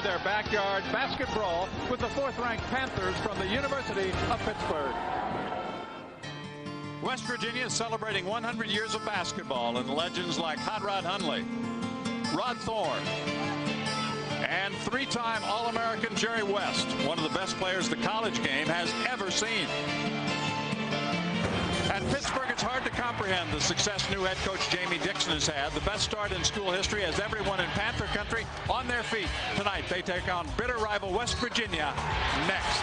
their backyard basket brawl with the 4th-ranked Panthers from the University of Pittsburgh. West Virginia is celebrating 100 years of basketball, and legends like Hot Rod Hundley, Rod Thorne, and 3-time All-American Jerry West, one of the best players the college game has ever seen. At Pittsburgh, it's hard to comprehend the success new head coach Jamie Dixon has had. The best start in school history has everyone in Panther country on their feet. Tonight, they take on bitter rival West Virginia next.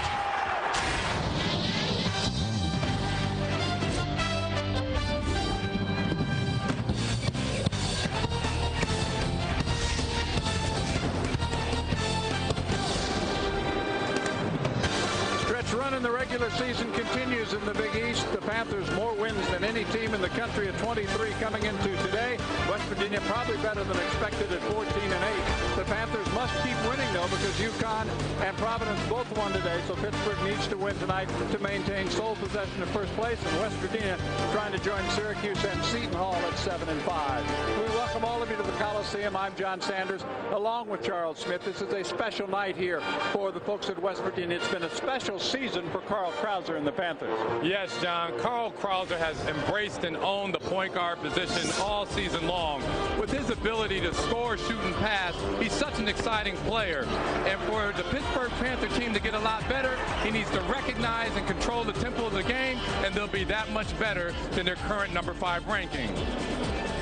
Run in the regular season continues in the Big East. The Panthers more wins than any team in the country at 23 coming into today. West Virginia probably better than expected at 14-8. The Panthers must keep winning though, because UConn and Providence both won today, so Pittsburgh needs to win tonight to maintain sole possession of first place, and West Virginia trying to join Syracuse and Seton Hall at 7-5. We welcome all of you to the Coliseum. I'm John Sanders along with Charles Smith. This is a special night here for the folks at West Virginia. It's been a special season for Carl Krauser and the Panthers. Yes, John. Carl Krauser has embraced and owned the point guard position all season long. With his ability to score, shoot, and pass, he's such an exciting player. And for the Pittsburgh Panther team to get a lot better, he needs to recognize and control the tempo of the game, and they'll be that much better than their current number 5 ranking.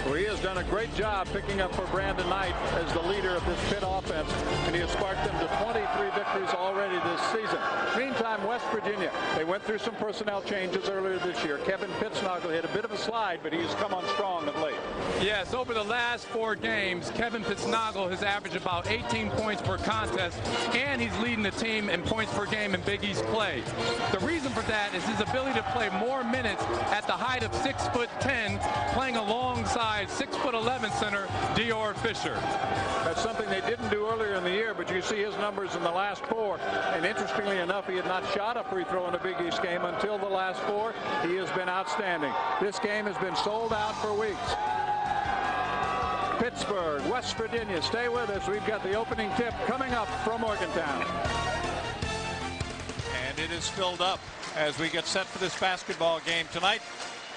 Well, he has done a great job picking up for Brandon Knight as the leader of this Pitt offense, and he has sparked them to 23 victories already this season. Meantime, West Virginia, they went through some personnel changes earlier this year. Kevin Pittsnoggle hit a bit of a slide, but he has come on strong of late. Yes, over the last 4 games, Kevin Pittsnoggle has averaged about 18 points per contest, and he's leading the team in points per game in Big East play. The reason for that is his ability to play more minutes at the height of 6'10", playing alongside 6'11" center Dior Fisher. That's something they didn't do earlier in the year, but you see his numbers in the last 4. And interestingly enough, he had not shot a free throw in a Big East game until the last 4. He has been outstanding. This game has been sold out for weeks. Pittsburgh, West Virginia, stay with us. We've got the opening tip coming up from Morgantown. And it is filled up as we get set for this basketball game tonight.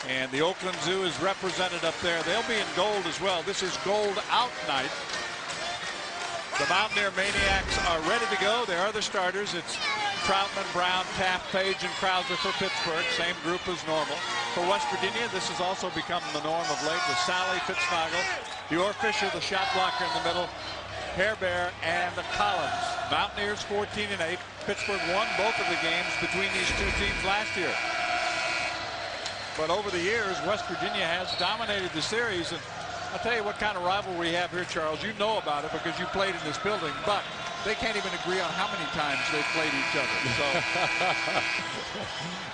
And the Oakland Zoo is represented up there. They'll be in gold as well. This is gold out night. The Mountaineer Maniacs are ready to go. There are the starters. It's Troutman, Brown, Taft, Page, and Krauser for Pittsburgh. Same group as normal. For West Virginia, this has also become the norm of late with Sally, Pittsnoggle, Dior Fisher, the shot blocker in the middle, Hairbear, and the Collins. Mountaineers 14-8. Pittsburgh won both of the games between these two teams last year. But over the years, West Virginia has dominated the series. And I'll tell you what kind of rivalry we have here, Charles. You know about it because you played in this building. But they can't even agree on how many times they've played each other. So.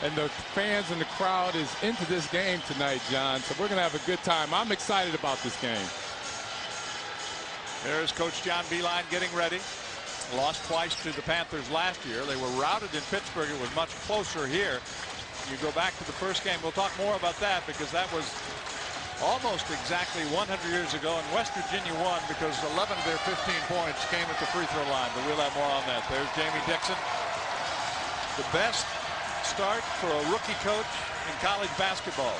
And the fans and the crowd is into this game tonight, John. So we're going to have a good time. I'm excited about this game. There's Coach John Beilein getting ready. Lost twice to the Panthers last year. They were routed in Pittsburgh. It was much closer here. You go back to the first game. We'll talk more about that because that was almost exactly 100 years ago, and West Virginia won because 11 of their 15 points came at the free throw line. But we'll have more on that. There's Jamie Dixon. The best start for a rookie coach in college basketball.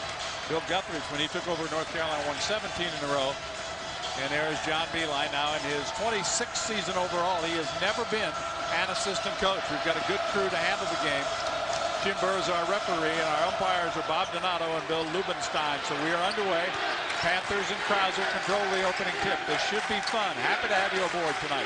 Bill Guthridge, when he took over North Carolina, won 17 in a row. And there's John Beilein now in his 26th season overall. He has never been an assistant coach. We've got a good crew to handle the game. Jim Burr is our referee, and our umpires are Bob Donato and Bill Lubenstein. So we are underway. Panthers and Krauser control the opening tip. This should be fun. Happy to have you aboard tonight.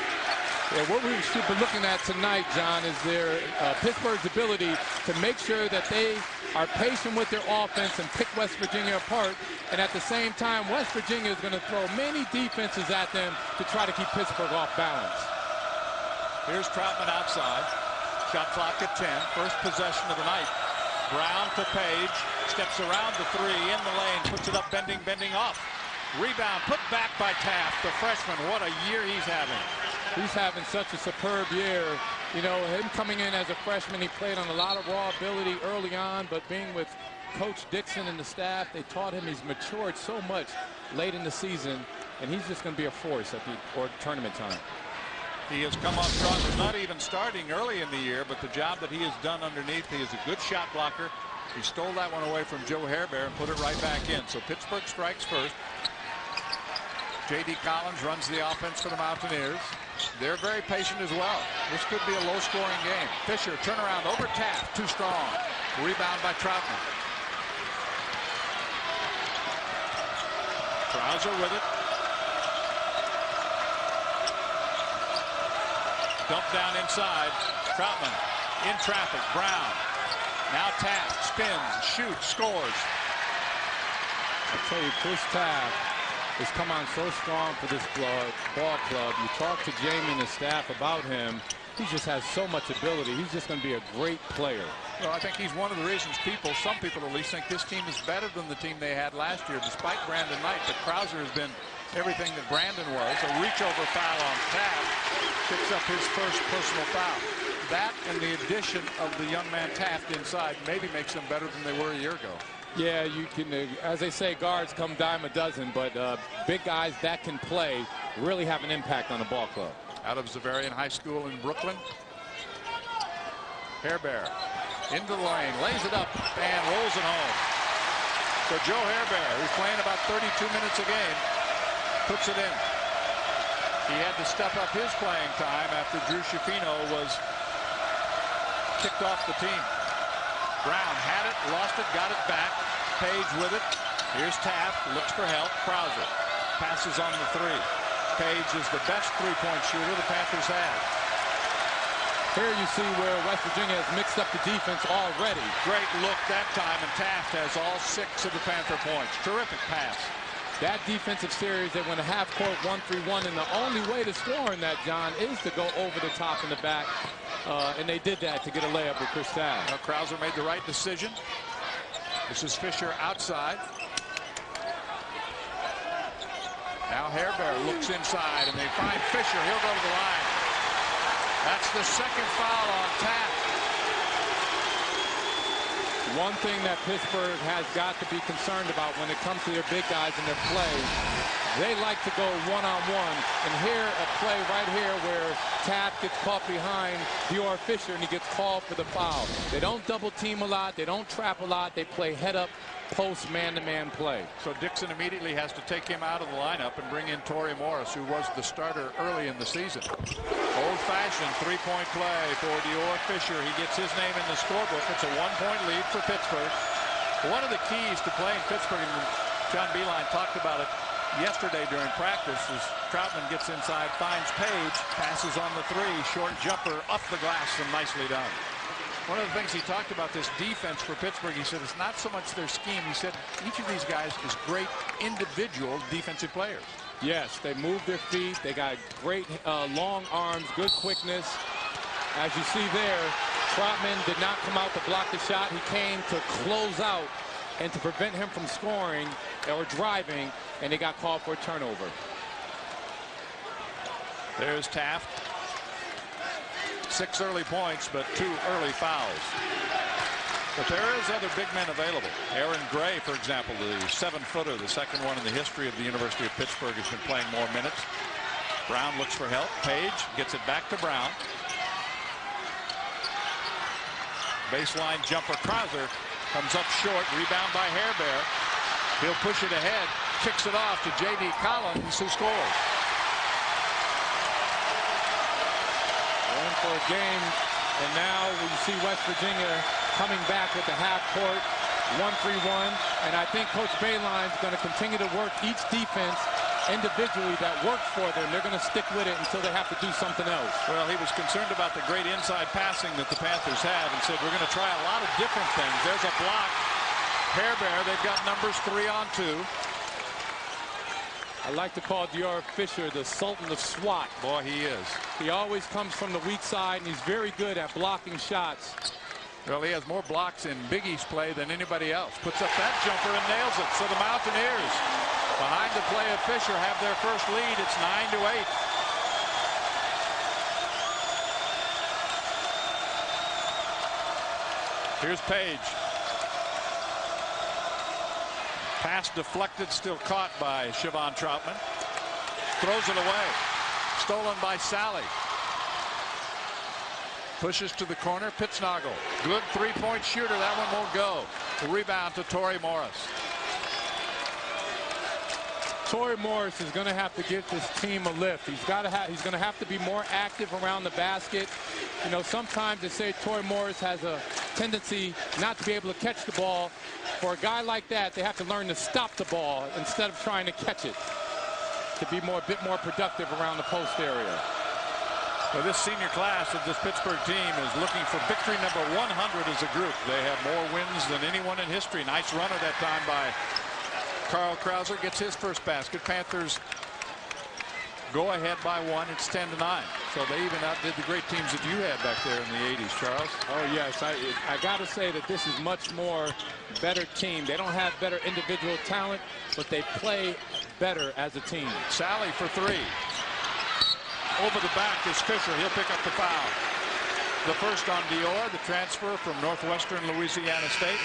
Yeah, what we should be looking at tonight, John, is their Pittsburgh's ability to make sure that they are patient with their offense and pick West Virginia apart. And at the same time, West Virginia is going to throw many defenses at them to try to keep Pittsburgh off balance. Here's Troutman outside. Shot clock at 10. First possession of the night. Brown to Page. Steps around the 3 in the lane. Puts it up, bending off. Rebound put back by Taft, the freshman. What a year he's having. He's having such a superb year. You know, him coming in as a freshman, he played on a lot of raw ability early on, but being with Coach Dixon and the staff, they taught him. He's matured so much late in the season, and he's just going to be a force at the tournament time. He has come off strong, not even starting early in the year, but the job that he has done underneath, he is a good shot blocker. He stole that one away from Joe Hairbear and put it right back in. So Pittsburgh strikes first. J.D. Collins runs the offense for the Mountaineers. They're very patient as well. This could be a low-scoring game. Fisher, turnaround over Taft, too strong. Rebound by Troutman. Krauser with it. Dump down inside. Troutman in traffic. Brown. Now Taft spins, shoots, scores. I tell you, Chris Taft has come on so strong for this ball club. You talk to Jamie and the staff about him. He just has so much ability. He's just going to be a great player. Well, I think he's one of the reasons some people at least think this team is better than the team they had last year, despite Brandon Knight. But Krauser has been everything that Brandon was. A reach-over foul on Taft. Picks up his first personal foul. That and the addition of the young man Taft inside maybe makes them better than they were a year ago. Yeah, you can, as they say, guards come dime a dozen, but big guys that can play really have an impact on the ball club. Out of Xaverian High School in Brooklyn. Hairbear into the lane, lays it up, and rolls it home. So Joe Hairbear, who's playing about 32 minutes a game, puts it in. He had to step up his playing time after Drew Schifino was kicked off the team. Brown had it, lost it, got it back. Page with it. Here's Taft, looks for help. Krauser passes on the three. Page is the best three-point shooter the Panthers have. Here you see where West Virginia has mixed up the defense already. Great look that time, and Taft has all 6 of the Panther points. Terrific pass. That defensive series, they went a half-court 1-3-1, and the only way to score in that, John, is to go over the top and the back. And they did that to get a layup with Chris Taft. Now Krauser made the right decision. This is Fisher outside. Now Hairbear looks inside, and they find Fisher. He'll go to the line. That's the second foul on Taft. One thing that Pittsburgh has got to be concerned about when it comes to their big guys and their play, they like to go one-on-one. And here, a play right here where Taft gets caught behind Dior Fisher and he gets called for the foul. They don't double team a lot. They don't trap a lot. They play head-up, post man-to-man play. So Dixon immediately has to take him out of the lineup and bring in Torrey Morris, who was the starter early in the season. Old-fashioned three-point play for Dior Fisher. He gets his name in the scorebook. It's a one-point lead for Pittsburgh. One of the keys to playing Pittsburgh, and John Beilein talked about it yesterday during practice, is Troutman gets inside, finds Page, passes on the three, short jumper up the glass, and nicely done. One of the things he talked about this defense for Pittsburgh, he said it's not so much their scheme. He said each of these guys is great individual defensive players. Yes, they move their feet. They got great long arms, good quickness. As you see there, Troutman did not come out to block the shot. He came to close out and to prevent him from scoring or driving, and they got called for a turnover. There's Taft. 6 early points, but 2 early fouls. But there is other big men available. Aaron Gray, for example, the 7-footer, the second one in the history of the University of Pittsburgh, has been playing more minutes. Brown looks for help. Page gets it back to Brown. Baseline jumper. Krauser comes up short. Rebound by Hairbear. He'll push it ahead. Kicks it off to J.D. Collins, who scores. For a game, and now we see West Virginia coming back with the half-court 1-3-1, and I think Coach Beilein's going to continue to work each defense individually that works for them. They're going to stick with it until they have to do something else. Well, he was concerned about the great inside passing that the Panthers have and said, we're going to try a lot of different things. There's a block. Hairbear, they've got numbers 3 on 2. I like to call Dior Fisher the Sultan of SWAT. Boy, he is. He always comes from the weak side, and he's very good at blocking shots. Well, he has more blocks in Big East play than anybody else. Puts up that jumper and nails it. So the Mountaineers, behind the play of Fisher, have their first lead. It's 9-8. Here's Page. Pass deflected, still caught by Siobhan Troutman. Throws it away. Stolen by Sally. Pushes to the corner. Pittsnoggle. Good three-point shooter. That one won't go. The rebound to Torrey Morris. Torrey Morris is going to have to give this team a lift. He's going to have to be more active around the basket. You know, sometimes they say Torrey Morris has a tendency not to be able to catch the ball. For a guy like that, they have to learn to stop the ball instead of trying to catch it, to be a bit more productive around the post area. Well, this senior class of this Pittsburgh team is looking for victory number 100 as a group. They have more wins than anyone in history. Nice runner that time by Carl Krauser. Gets his first basket. Panthers go ahead by 1. It's 10-9. So they even outdid the great teams that you had back there in the 80s, Charles. Oh, yes. I got to say that this is much more better team. They don't have better individual talent, but they play better as a team. Sally for 3. Over the back is Fisher. He'll pick up the foul. The first on Dior, the transfer from Northwestern Louisiana State.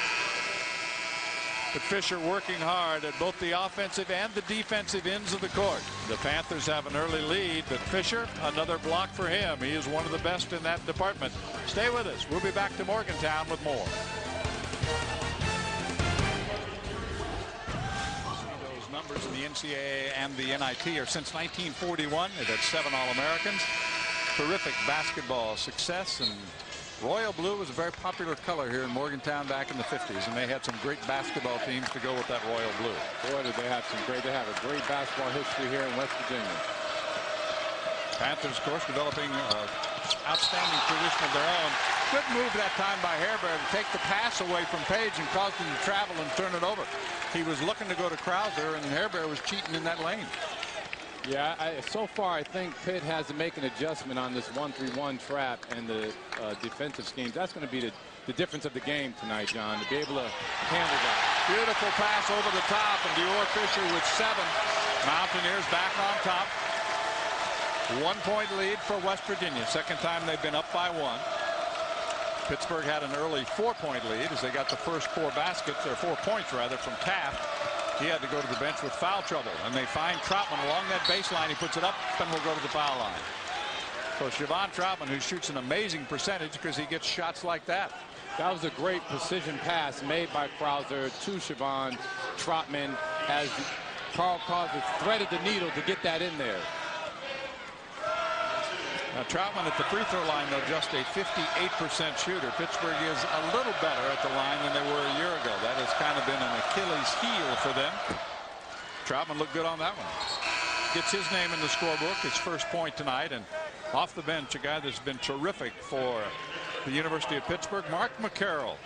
But Fisher working hard at both the offensive and the defensive ends of the court. The Panthers have an early lead, but Fisher, another block for him. He is one of the best in that department. Stay with us. We'll be back to Morgantown with more. Those numbers in the NCAA and the NIT are since 1941. They've had 7 All-Americans. Terrific basketball success, and royal blue was a very popular color here in Morgantown back in the 50s, and they had some great basketball teams to go with that royal blue. Boy, did they have they have a great basketball history here in West Virginia. Panthers, of course, developing an outstanding tradition of their own. Good move that time by Hairbear to take the pass away from Page and cause him to travel and turn it over. He was looking to go to Krauser, and Hairbear was cheating in that lane. Yeah, so far I think Pitt has to make an adjustment on this 1-3-1 trap and the defensive schemes. That's going to be the difference of the game tonight, John, to be able to handle that. Beautiful pass over the top, and Dior Fisher with 7. Mountaineers back on top. 1-point lead for West Virginia. Second time they've been up by 1. Pittsburgh had an early 4-point lead as they got the first 4 baskets, or 4 points rather, from Taft. He had to go to the bench with foul trouble, and they find Troutman along that baseline. He puts it up and will go to the foul line. So Siobhan Troutman, who shoots an amazing percentage because he gets shots like that. That was a great precision pass made by Krauser to Siobhan Troutman as Carl Krauser threaded the needle to get that in there. Now, Troutman at the free throw line, though, just a 58% shooter. Pittsburgh is a little better at the line than they were a year ago. That has kind of been an Achilles heel for them. Troutman looked good on that one. Gets his name in the scorebook, his first point tonight, and off the bench, a guy that's been terrific for the University of Pittsburgh, Mark McCarroll,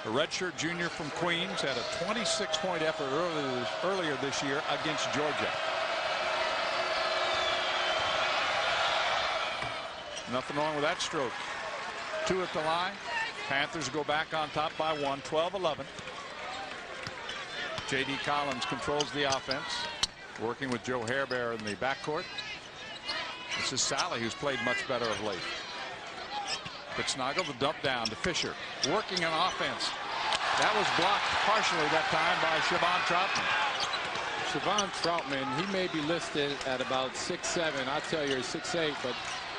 a redshirt junior from Queens, had a 26-point effort earlier this year against Georgia. Nothing wrong with that stroke. 2 at the line. Panthers go back on top by 1, 12-11. J.D. Collins controls the offense, working with Joe Hairbear in the backcourt. This is Sally, who's played much better of late. Pittsnoggle, the dump down to Fisher, working on offense. That was blocked partially that time by Siobhan Troutman. Siobhan Troutman, he may be listed at about 6'7". I'll tell you, he's 6'8", but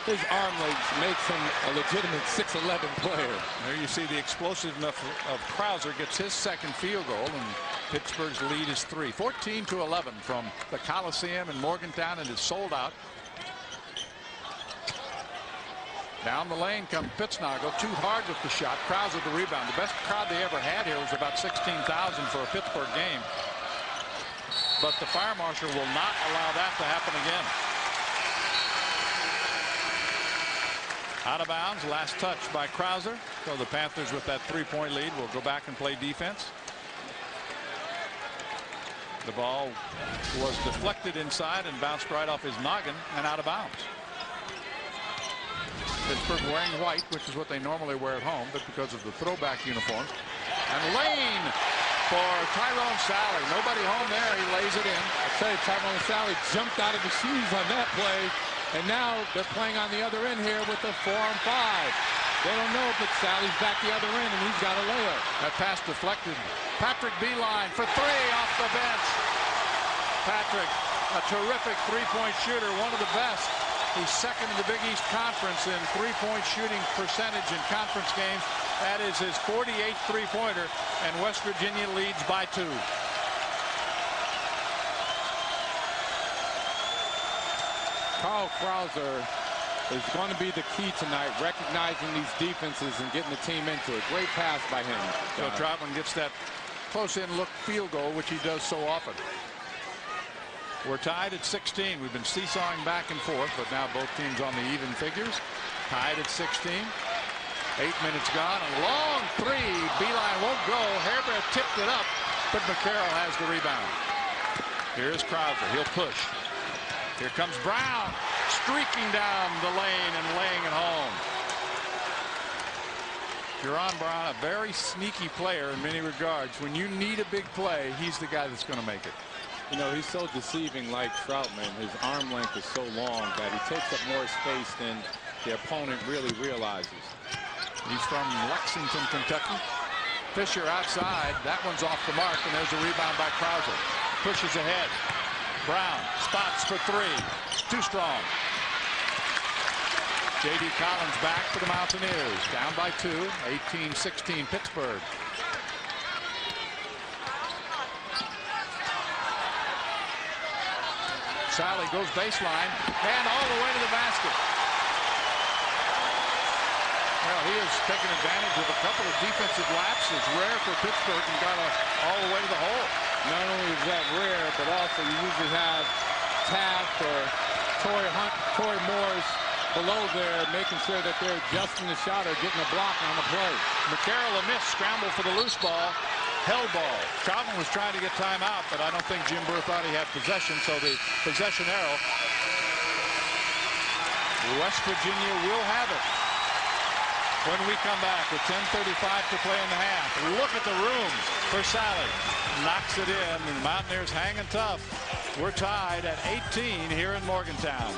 his arm length makes him a legitimate 6'11" player. There you see the explosiveness of Krauser. Gets his second field goal, and Pittsburgh's lead is 3. 14-11 from the Coliseum in Morgantown, and it's sold out. Down the lane comes Pittsnoggle. Too hard with the shot. Krauser the rebound. The best crowd they ever had here was about 16,000 for a Pittsburgh game. But the fire marshal will not allow that to happen again. Out of bounds, last touch by Krauser. So the Panthers, with that 3-point lead, will go back and play defense. The ball was deflected inside and bounced right off his noggin and out of bounds. Pittsburgh wearing white, which is what they normally wear at home, but because of the throwback uniforms. And lane for Tyrone Sally. Nobody home there. He lays it in. I tell you, Tyrone Sally jumped out of his shoes on that play. And now they're playing on the other end here with the 4-on-5. They don't know, but Sally's back the other end, and he's got a layup. That pass deflected. Patrick Beeline for 3 off the bench. Patrick, a terrific 3-point shooter, one of the best. He's second in the Big East Conference in three-point shooting percentage in conference games. That is his 48th three-pointer, and West Virginia leads by 2. Krauser is going to be the key tonight, recognizing these defenses and getting the team into it. Great pass by him. So Troutman gets that close-in look field goal, which he does so often. We're tied at 16. We've been seesawing back and forth, but now both teams on the even figures. Tied at 16. 8 minutes gone. A long three. Beeline won't go. Hairbear tipped it up, but McCarroll has the rebound. Here's Krauser. He'll push. Here comes Brown, streaking down the lane and laying it home. Jerron Brown, a very sneaky player in many regards. When you need a big play, he's the guy that's going to make it. You know, he's so deceiving like Troutman. His arm length is so long that he takes up more space than the opponent really realizes. He's from Lexington, Kentucky. Fisher outside. That one's off the mark, and there's a rebound by Krauser. Pushes ahead. Brown spots for 3. Too strong. J.D. Collins back for the Mountaineers. Down by 2. 18-16 Pittsburgh. Sally goes baseline and all the way to the basket. Well, he has taken advantage of a couple of defensive lapses, rare for Pittsburgh, and got all the way to the hole. Not only is that rare, but also you usually have Taft or Torrey Morris below there, making sure that they're adjusting the shot or getting a block on the play. McCarroll a miss, scramble for the loose ball, held ball. Troutman was trying to get time out, but I don't think Jim Burr thought he had possession, so the possession arrow. West Virginia will have it when we come back with 10:35 to play in the half. Look at the room for Sally. Knocks it in, and the Mountaineers hanging tough. We're tied at 18 here in Morgantown.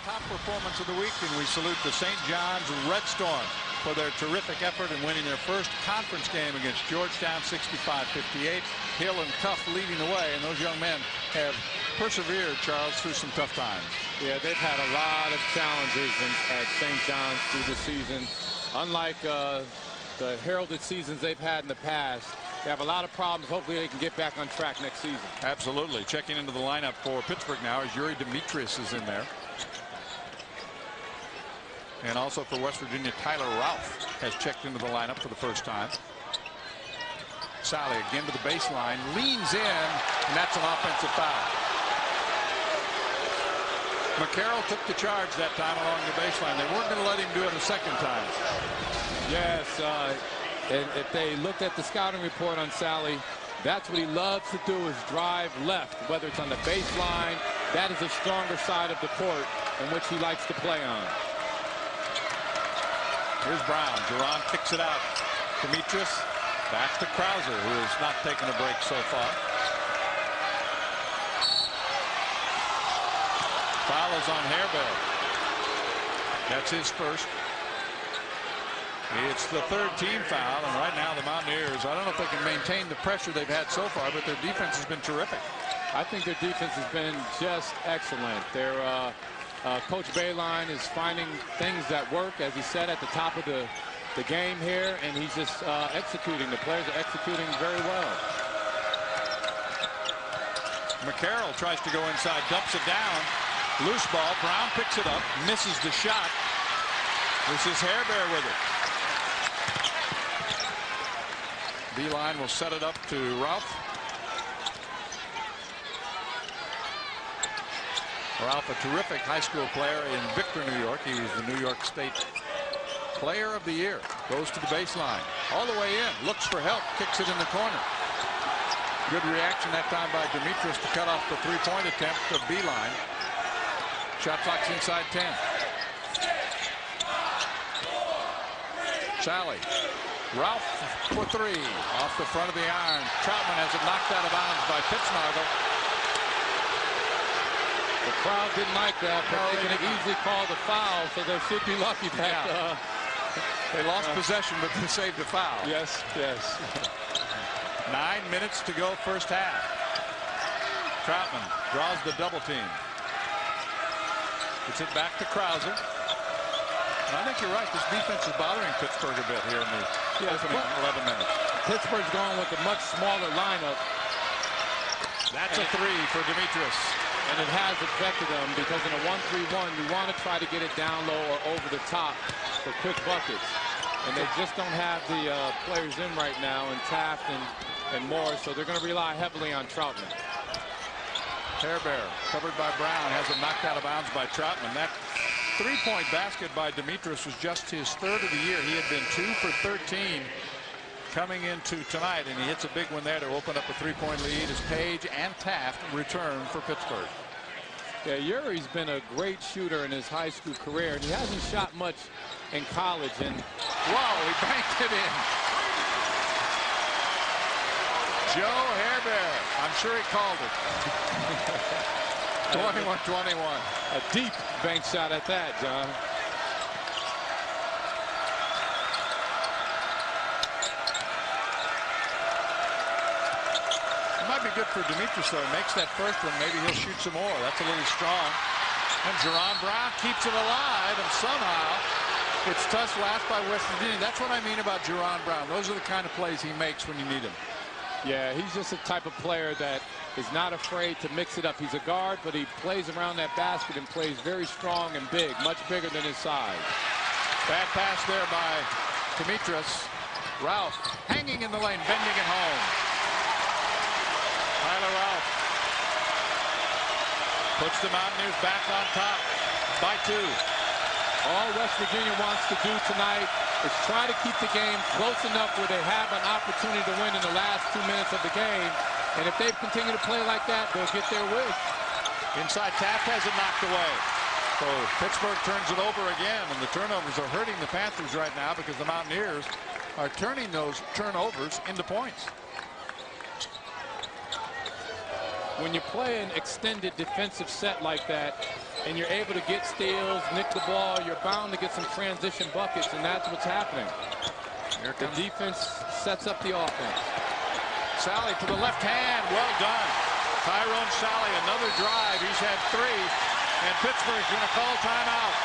Top performance of the week, and we salute the St. John's Red Storm for their terrific effort in winning their first conference game against Georgetown, 65-58. Hill and Cuff leading the way, and those young men have persevered, Charles, through some tough times. Yeah, they've had a lot of challenges at St. John's through the season. Unlike the heralded seasons they've had in the past, they have a lot of problems. Hopefully they can get back on track next season. Absolutely. Checking into the lineup for Pittsburgh now is Yuri Demetrius is in there. And also for West Virginia, Tyler Ralph has checked into the lineup for the first time. Sally again to the baseline, leans in, and that's an offensive foul. McCarroll took the charge that time along the baseline. They weren't going to let him do it a second time. Yes, and if they looked at the scouting report on Sally, that's what he loves to do, is drive left, whether it's on the baseline. That is the stronger side of the court in which he likes to play on. Here's Brown. Jerron kicks it out. Demetrius back to Krauser, who has not taken a break so far. Foul is on Hairbear. That's his first. It's the third team foul, and right now the Mountaineers, I don't know if they can maintain the pressure they've had so far, but their defense has been terrific. I think their defense has been just excellent. Their Coach Bayline is finding things that work, as he said at the top of the game here, and he's just executing. The players are executing very well. McCarroll tries to go inside, dumps it down. Loose ball. Brown picks it up, misses the shot. This is Hairbear with it. Beeline will set it up to Ralph. Ralph, a terrific high school player in Victor, New York. He was the New York State Player of the Year. Goes to the baseline. All the way in. Looks for help. Kicks it in the corner. Good reaction that time by Demetrius to cut off the three-point attempt to Beeline. Shot clock's inside 10. Sally. Ralph for 3. Off the front of the iron. Troutman has it knocked out of bounds by Pittsnagel. The crowd didn't like that, but they can easily call the foul, so they should be lucky that they lost possession, but they saved a foul. Yes, yes. 9 minutes to go first half. Troutman draws the double team. Gets it back to Krauser. And I think you're right. This defense is bothering Pittsburgh a bit here in the opening 11 minutes. Pittsburgh's going with a much smaller lineup. That's a three for Demetrius. And it has affected them because in a 1-3-1, you want to try to get it down low or over the top for quick buckets. And they just don't have the players in right now, and Taft and Moore, so they're going to rely heavily on Troutman. Hairbear, covered by Brown, has it knocked out of bounds by Troutman. That three-point basket by Demetrius was just his third of the year. He had been 2 for 13 coming into tonight, and he hits a big one there to open up a three-point lead as Page and Taft return for Pittsburgh. Yeah, Uri's been a great shooter in his high school career, and he hasn't shot much in college. And whoa, he banked it in. Joe Hairbear, I'm sure he called it. 21-21. A deep bank shot at that, John. It might be good for Demetrius, though. He makes that first one. Maybe he'll shoot some more. That's a little strong. And Jerron Brown keeps it alive, and somehow it's touched last by West Virginia. That's what I mean about Jerron Brown. Those are the kind of plays he makes when you need him. Yeah, he's just a type of player that is not afraid to mix it up. He's a guard, but he plays around that basket and plays very strong and big, much bigger than his size. Bad pass there by Demetrius. Ralph hanging in the lane, bending it home. Tyler Ralph puts the Mountaineers back on top by 2. All West Virginia wants to do tonight is try to keep the game close enough where they have an opportunity to win in the last 2 minutes of the game. And if they continue to play like that, they'll get their wish. Inside, Taft has it knocked away. So Pittsburgh turns it over again, and the turnovers are hurting the Panthers right now because the Mountaineers are turning those turnovers into points. When you play an extended defensive set like that, and you're able to get steals, nick the ball, you're bound to get some transition buckets, and that's what's happening. Here the defense sets up the offense. Sally to the left hand. Well done. Tyrone Sally, another drive. He's had 3, and Pittsburgh's going to call timeout.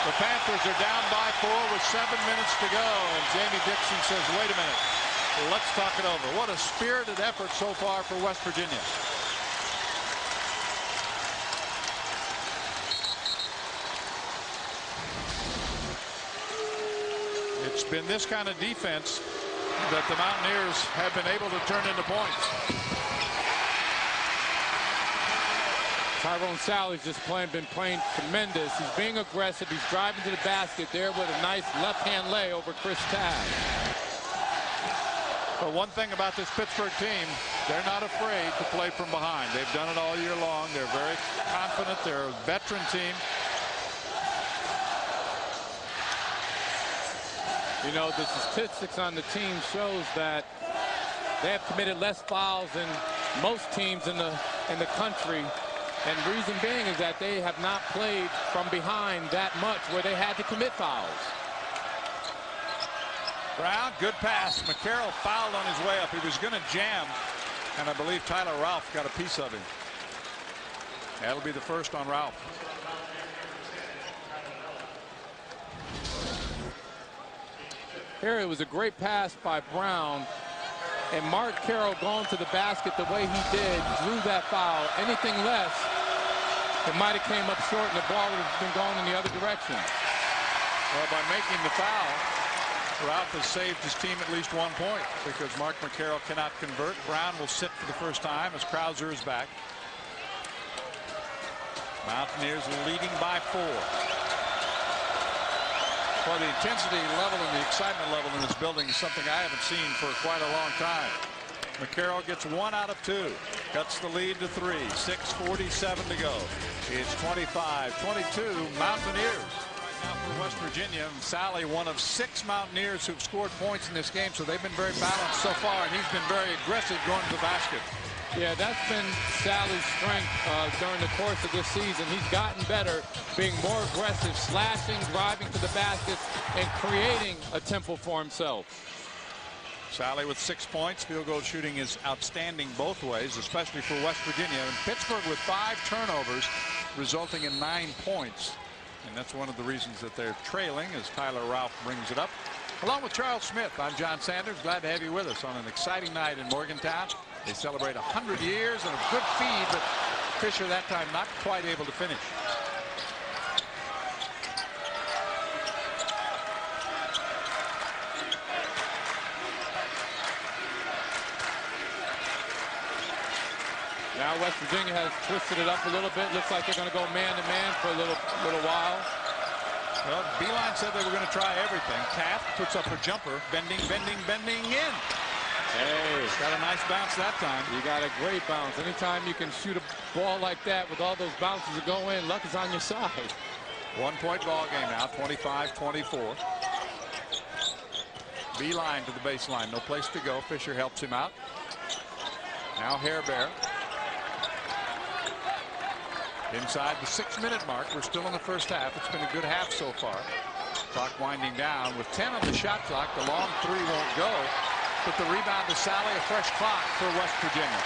The Panthers are down by 4 with 7 minutes to go, and Jamie Dixon says, wait a minute, let's talk it over. What a spirited effort so far for West Virginia. It's been this kind of defense that the Mountaineers have been able to turn into points. Tyrone Sally's just been playing tremendous. He's being aggressive. He's driving to the basket there with a nice left-hand lay over Chris Taft. But one thing about this Pittsburgh team, they're not afraid to play from behind. They've done it all year long. They're very confident. They're a veteran team. You know, the statistics on the team shows that they have committed less fouls than most teams in the country. And the reason being is that they have not played from behind that much where they had to commit fouls. Brown, good pass. McCarroll fouled on his way up. He was going to jam, and I believe Tyler Ralph got a piece of him. That'll be the first on Ralph. Here it was a great pass by Brown, and Mark Carroll going to the basket the way he did, drew that foul. Anything less, it might have came up short and the ball would have been going in the other direction. Well, by making the foul, Ralph has saved his team at least 1 point because Mark McCarroll cannot convert. Brown will sit for the first time as Krauser is back. Mountaineers leading by 4. Well, the intensity level and the excitement level in this building is something I haven't seen for quite a long time. McCarroll gets 1 out of 2. Cuts the lead to 3. 6:47 to go. It's 25-22 Mountaineers. Right now for West Virginia, and Sally, one of 6 Mountaineers who've scored points in this game, so they've been very balanced so far, and he's been very aggressive going to the basket. Yeah, that's been Sally's strength during the course of this season. He's gotten better, being more aggressive, slashing, driving to the basket, and creating a tempo for himself. Sally with 6 points. Field goal shooting is outstanding both ways, especially for West Virginia. And Pittsburgh with 5 turnovers, resulting in 9 points. And that's one of the reasons that they're trailing as Tyler Ralph brings it up. Along with Charles Smith, I'm John Sanders. Glad to have you with us on an exciting night in Morgantown. They celebrate 100 years and a good feed, but Fisher that time not quite able to finish. Now West Virginia has twisted it up a little bit. Looks like they're going to go man-to-man for a little while. Well, Beeline said they were going to try everything. Taft puts up a jumper, bending in. Hey, got a nice bounce that time. You got a great bounce. Anytime you can shoot a ball like that with all those bounces that go in, luck is on your side. 1 point ball game now, 25-24. Beeline to the baseline, no place to go. Fisher helps him out. Now Hairbear. Inside the 6-minute mark. We're still in the first half. It's been a good half so far. Clock winding down with 10 on the shot clock. The long three won't go. But the rebound to Sally, a fresh clock for West Virginia.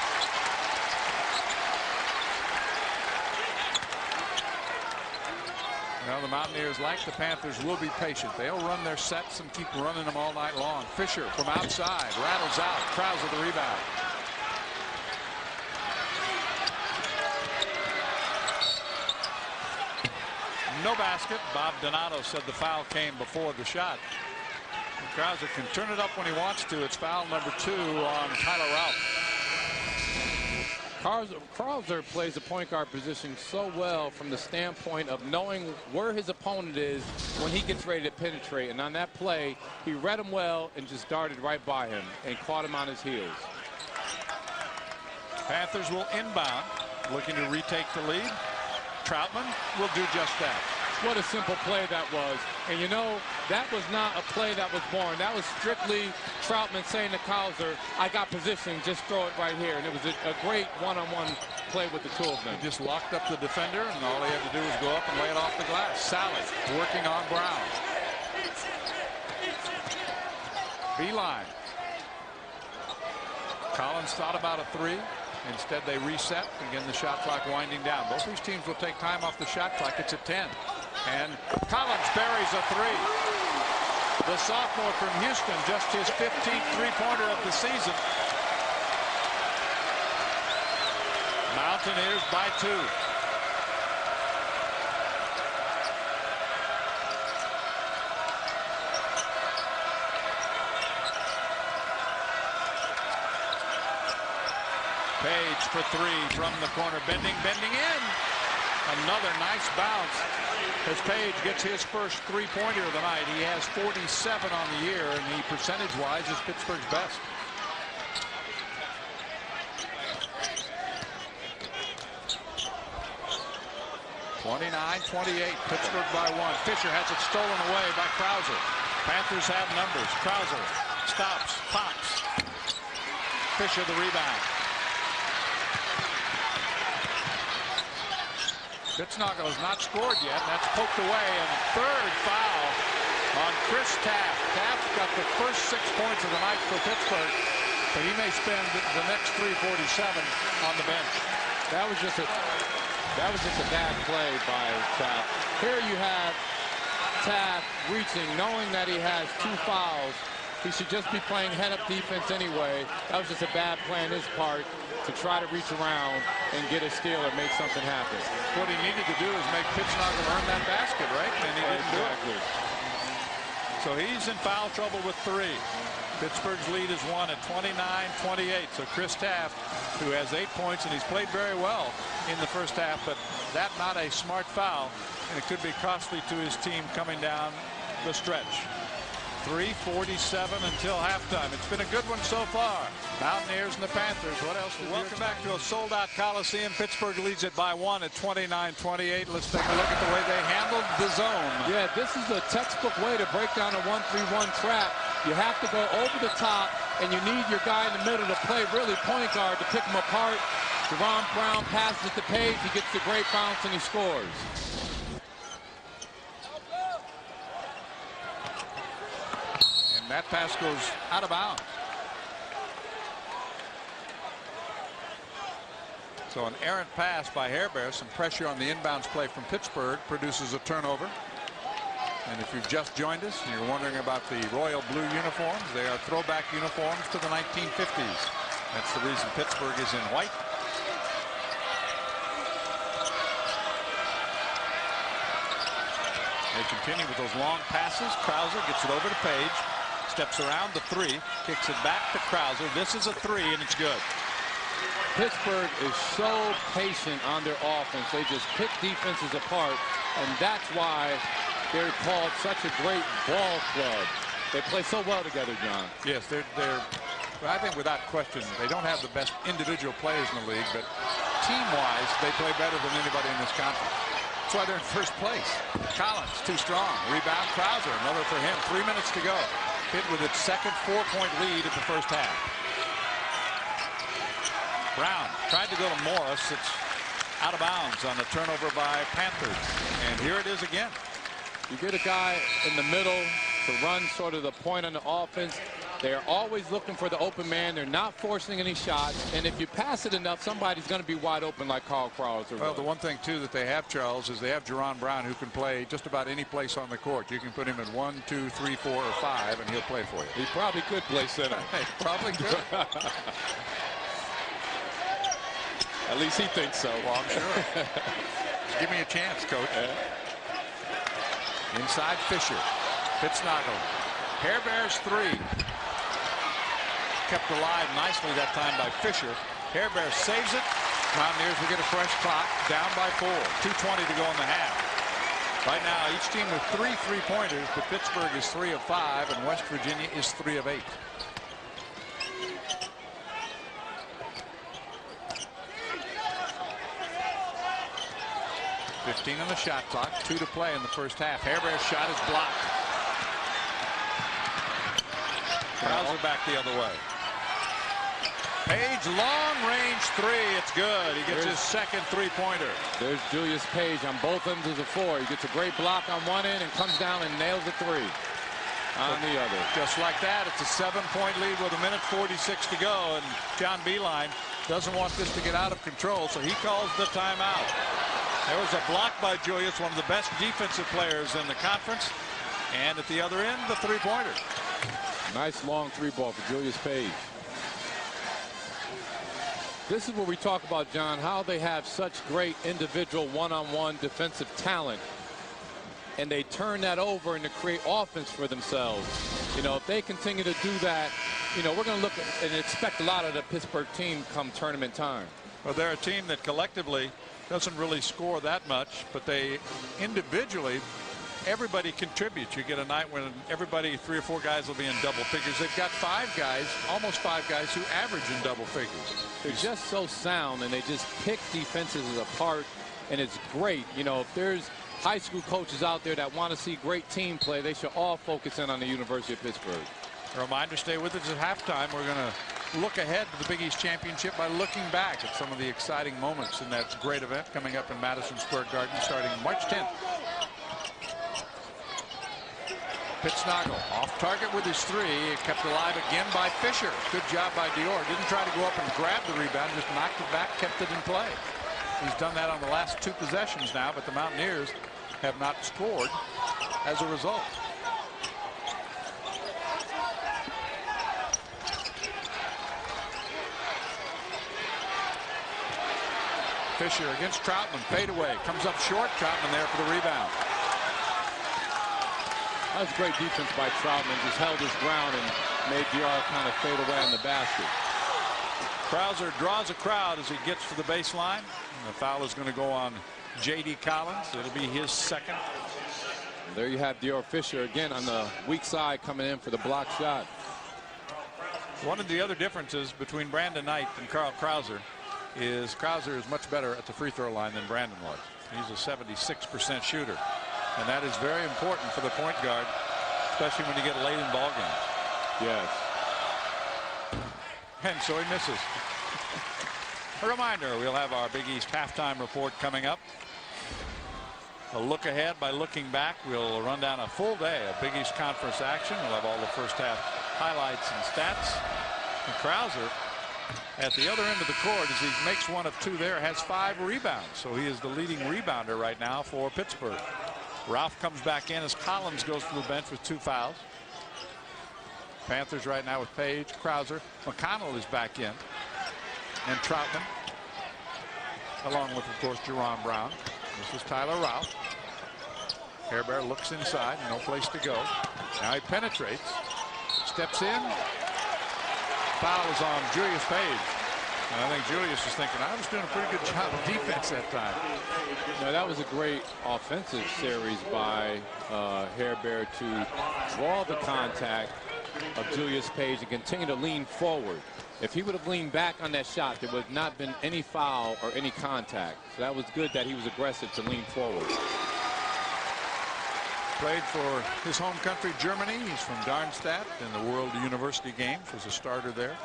Well, the Mountaineers, like the Panthers, will be patient. They'll run their sets and keep running them all night long. Fisher from outside rattles out. Krauser the rebound. No basket. Bob Donato said the foul came before the shot. And Krauser can turn it up when he wants to. It's foul number 2 on Tyler Ralph. Krauser plays the point guard position so well from the standpoint of knowing where his opponent is when he gets ready to penetrate. And on that play, he read him well and just darted right by him and caught him on his heels. Panthers will inbound, looking to retake the lead. Troutman will do just that. What a simple play that was. And you know, that was not a play that was born. That was strictly Troutman saying to Krauser, I got position, just throw it right here. And it was a great one-on-one play with the two of them. He just locked up the defender, and all he had to do was go up and lay it off the glass. Sally working on Brown. Beeline. Collins thought about a 3. Instead, they reset. Again, the shot clock winding down. Both these teams will take time off the shot clock. It's at 10. And Collins buries a 3. The sophomore from Houston, just his 15th three-pointer of the season. Mountaineers by 2. Page for 3 from the corner, bending in. Another nice bounce as Page gets his first three-pointer of the night. He has 47 on the year, and he percentage-wise is Pittsburgh's best. (29-28), Pittsburgh by 1. Fisher has it stolen away by Krauser. Panthers have numbers. Krauser stops, pops. Fisher the rebound. Spitznagel has not scored yet, and that's poked away, and third foul on Chris Taft. Taft got the first 6 points of the night for Pittsburgh, but he may spend the next 3:47 on the bench. That was just a bad play by Taft. Here you have Taft reaching, knowing that he has 2 fouls. He should just be playing head-up defense anyway. That was just a bad play on his part to try to reach around and get a steal or make something happen. What he needed to do is make Spitznagel earn that basket, right? And he didn't do it. So he's in foul trouble with 3. Pittsburgh's lead is 1 at 29-28. So Chris Taft, who has 8 points, and he's played very well in the first half, but that not a smart foul, and it could be costly to his team coming down the stretch. 3:47 until halftime. It's been a good one so far. Mountaineers and the Panthers. What else? Welcome back to a sold-out Coliseum. Pittsburgh leads it by 1 at 29-28. Let's take a look at the way they handled the zone. Yeah, this is a textbook way to break down a 1-3-1 trap. You have to go over the top, and you need your guy in the middle to play really point guard to pick them apart. Jerron Brown passes to Page. He gets the great bounce, and he scores. That pass goes out of bounds. So an errant pass by Hairbear, some pressure on the inbounds play from Pittsburgh produces a turnover. And if you've just joined us and you're wondering about the royal blue uniforms, they are throwback uniforms to the 1950s. That's the reason Pittsburgh is in white. They continue with those long passes. Krauser gets it over to Page, steps around the three, kicks it back to Krauser. This is a three, and it's good. Pittsburgh is so patient on their offense. They just pick defenses apart, and that's why they're called such a great ball club. They play so well together, John. Yes, they're I think without question, they don't have the best individual players in the league, but team-wise, they play better than anybody in this conference. That's why they're in first place. Collins, too strong. Rebound, Krauser, another for him. 3 minutes to go. Pitt with its second 4-point lead at the first half. Brown tried to go to Morris. It's out of bounds on the turnover by Panthers. And here it is again. You get a guy in the middle to run sort of the point on the offense. They're always looking for the open man. They're not forcing any shots. And if you pass it enough, somebody's going to be wide open like Carl Krauser. Well, the one thing, too, that they have, Charles, is they have Jerron Brown, who can play just about any place on the court. You can put him in 1, 2, 3, 4, or 5, and he'll play for you. He probably could play center. He probably could. At least he thinks so. Well, I'm sure. Just give me a chance, Coach. Inside Fisher. Pittsnagel. Hairbear's three. Kept alive nicely that time by Fisher. Hairbear saves it. Mountaineers will get a fresh clock. Down by 4. 2:20 to go in the half. Right now, each team with 3 3-pointers, but Pittsburgh is 3 of 5, and West Virginia is 3 of 8. .15 on the shot clock. 2 to play in the first half. Hairbear's shot is blocked. Krauser back the other way. Page, long-range three. It's good. He gets his second three-pointer. There's Julius Page on both ends of the floor. He gets a great block on one end and comes down and nails the three on the other. Just like that, it's a 7-point lead with 1:46 to go, and John Beilein doesn't want this to get out of control, so he calls the timeout. There was a block by Julius, one of the best defensive players in the conference, and at the other end, the three-pointer. Nice long three ball for Julius Page. This is where we talk about, John, how they have such great individual one-on-one defensive talent, and they turn that over and to create offense for themselves. You know, if they continue to do that, you know, we're going to look and expect a lot of the Pittsburgh team come tournament time. Well, they're a team that collectively doesn't really score that much, but they individually, everybody contributes. You get a night when everybody, 3 or 4 guys will be in double figures. They've got 5 guys, almost 5 guys, who average in double figures. They're just so sound, and they just pick defenses apart, and it's great. You know, if there's high school coaches out there that want to see great team play, they should all focus in on the University of Pittsburgh. A reminder, stay with us at halftime. We're going to look ahead to the Big East Championship by looking back at some of the exciting moments in that great event coming up in Madison Square Garden starting March 10th. Pittsnagel off target with his three. Kept alive again by Fisher. Good job by Dior. Didn't try to go up and grab the rebound, just knocked it back, kept it in play. He's done that on the last 2 possessions now, but the Mountaineers have not scored as a result. Fisher against Troutman. Fadeaway. Comes up short. Troutman there for the rebound. That was great defense by Troutman. Just held his ground and made Dior kind of fade away on the basket. Krauser draws a crowd as he gets to the baseline. And the foul is going to go on J.D. Collins. It'll be his second. And there you have Dior Fisher again on the weak side coming in for the block shot. One of the other differences between Brandon Knight and Carl Krauser is Krauser is much better at the free throw line than Brandon was. He's a 76% shooter. And that is very important for the point guard, especially when you get late in ball games. Yes. And so he misses. A reminder, we'll have our Big East halftime report coming up. A look ahead by looking back. We'll run down a full day of Big East Conference action. We'll have all the first half highlights and stats. And Krauser at the other end of the court as he makes one of two there, has 5 rebounds. So he is the leading rebounder right now for Pittsburgh. Ralph comes back in as Collins goes to the bench with 2 fouls. Panthers right now with Page, Krauser. McConnell is back in. And Troutman, along with, of course, Jerron Brown. This is Tyler Ralph. Hairbear looks inside, no place to go. Now he penetrates, steps in. Foul is on Julius Page. And I think Julius is thinking, I was doing a pretty good job of defense that time. No, that was a great offensive series by Hairbear to draw the contact of Julius Page and continue to lean forward. If he would have leaned back on that shot, there would have not been any foul or any contact. So that was good that he was aggressive to lean forward. Played for his home country, Germany. He's from Darmstadt in the World University Games as a starter there.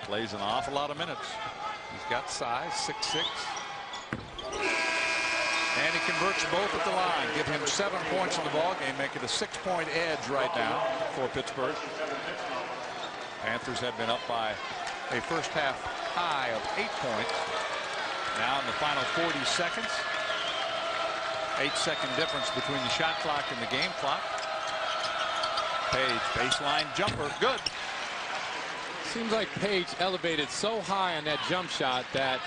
Plays an awful lot of minutes. He's got size, 6'6". And he converts both at the line. Give him 7 points in the ball game, make it a 6-point edge right now for Pittsburgh. Panthers have been up by a first half high of 8 points. Now in the final 40 seconds. 8-second difference between the shot clock and the game clock. Page, baseline jumper, good. Seems like Page elevated so high on that jump shot that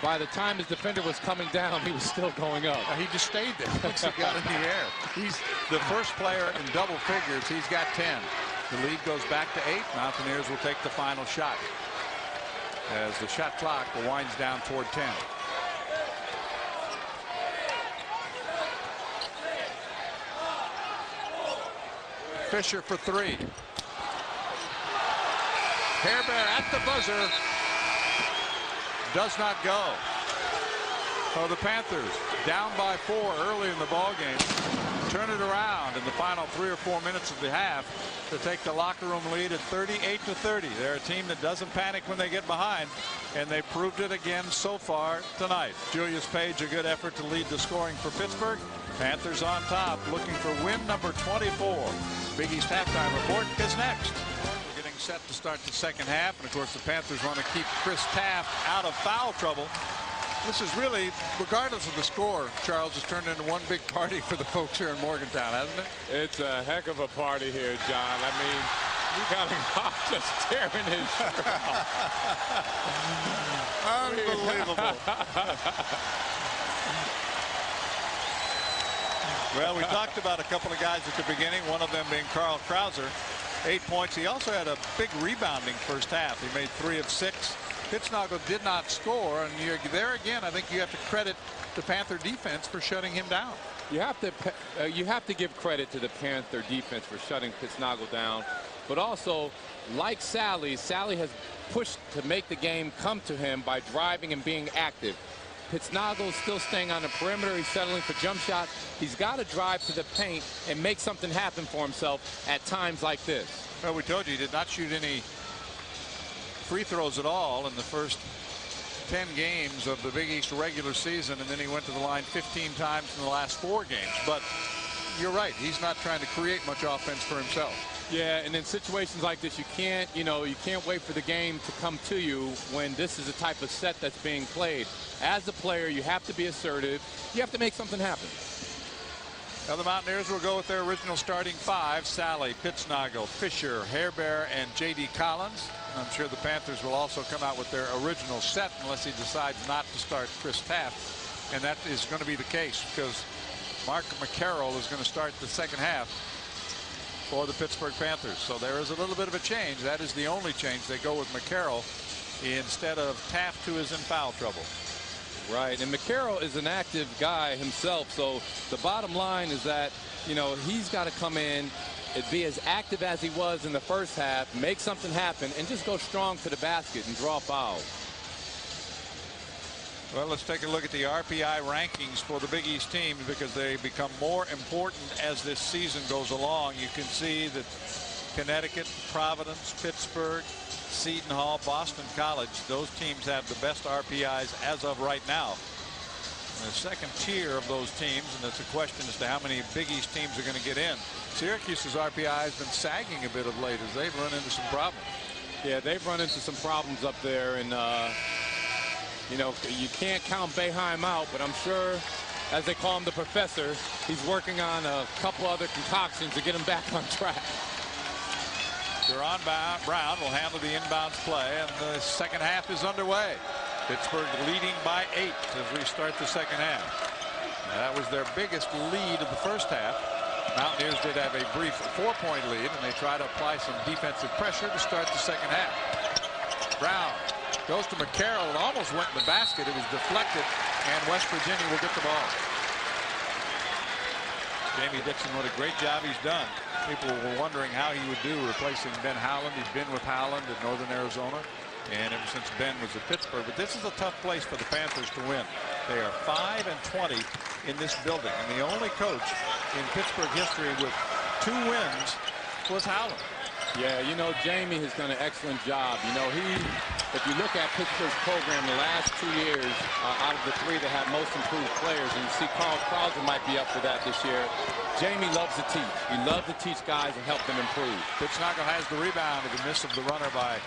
by the time his defender was coming down, he was still going up. He just stayed there once he got in the air. He's the first player in double figures. He's got 10. The lead goes back to 8. Mountaineers will take the final shot as the shot clock winds down toward 10. Fisher for 3. Hairbear at the buzzer. Does not go. So the Panthers down by 4 early in the ball game. Turn it around in the final 3 or 4 minutes of the half to take the locker room lead at 38-30. They're a team that doesn't panic when they get behind, and they proved it again so far tonight. Julius Page, a good effort to lead the scoring for Pittsburgh. Panthers on top, looking for win number 24. Big East halftime report is next. We're getting set to start the second half, and of course the Panthers want to keep Chris Taft out of foul trouble. This is really, regardless of the score, Charles, has turned into one big party for the folks here in Morgantown, hasn't it? It's a heck of a party here, John. I mean, you got him off just tearing his shirt off. Unbelievable. Well, we talked about a couple of guys at the beginning, one of them being Carl Krauser. 8 points. He also had a big rebounding first half. He made 3 of 6. Pittsnagel did not score, and you're there again. I think you have to credit the Panther defense for shutting him down. You have to give credit to the Panther defense for shutting Pittsnagel down, but also, like Sally has pushed to make the game come to him by driving and being active. Pittsnagel is still staying on the perimeter. He's settling for jump shots. He's got to drive to the paint and make something happen for himself at times like this. Well, we told you he did not shoot any free throws at all in the first 10 games of the Big East regular season, and then he went to the line 15 times in the last 4 games. But you're right, he's not trying to create much offense for himself. Yeah, and in situations like this, you can't wait for the game to come to you when this is the type of set that's being played. As a player, you have to be assertive. You have to make something happen. Now the Mountaineers will go with their original starting 5. Sally, Pittsnagel, Fisher, Hairbear, and J.D. Collins. I'm sure the Panthers will also come out with their original set unless he decides not to start Chris Taft. And that is going to be the case because Mark McCarroll is going to start the second half for the Pittsburgh Panthers. So there is a little bit of a change. That is the only change. They go with McCarroll instead of Taft, who is in foul trouble. Right, and McCarroll is an active guy himself, so the bottom line is that, he's got to come in and be as active as he was in the first half, make something happen, and just go strong to the basket and draw fouls. Well, let's take a look at the RPI rankings for the Big East teams because they become more important as this season goes along. You can see that Connecticut, Providence, Pittsburgh, Seton Hall, Boston College, those teams have the best RPIs as of right now. And the second tier of those teams, and it's a question as to how many Big East teams are going to get in. Syracuse's RPI has been sagging a bit of late as they've run into some problems. Yeah, they've run into some problems up there, and you know, you can't count Boeheim out, but I'm sure, as they call him, the professor, he's working on a couple other concoctions to get him back on track. Jerron Brown will handle the inbounds play, and the second half is underway. Pittsburgh leading by 8 as we start the second half. That was their biggest lead of the first half. Mountaineers did have a brief 4-point lead, and they try to apply some defensive pressure to start the second half. Brown goes to McCarroll and almost went in the basket. It was deflected, and West Virginia will get the ball. Jamie Dixon, what a great job he's done. People were wondering how he would do replacing Ben Howland. He's been with Howland at Northern Arizona, and ever since Ben was at Pittsburgh. But this is a tough place for the Panthers to win. They are 5-20 in this building, and the only coach in Pittsburgh history with 2 wins was Howland. Yeah, you know, Jamie has done an excellent job. You know, if you look at Pittsburgh's program the last 2 years, out of the 3 that have most improved players, and you see Krauser might be up for that this year. Jamie loves to teach. He loves to teach guys and help them improve. Pittsnogle has the rebound of the miss of the runner by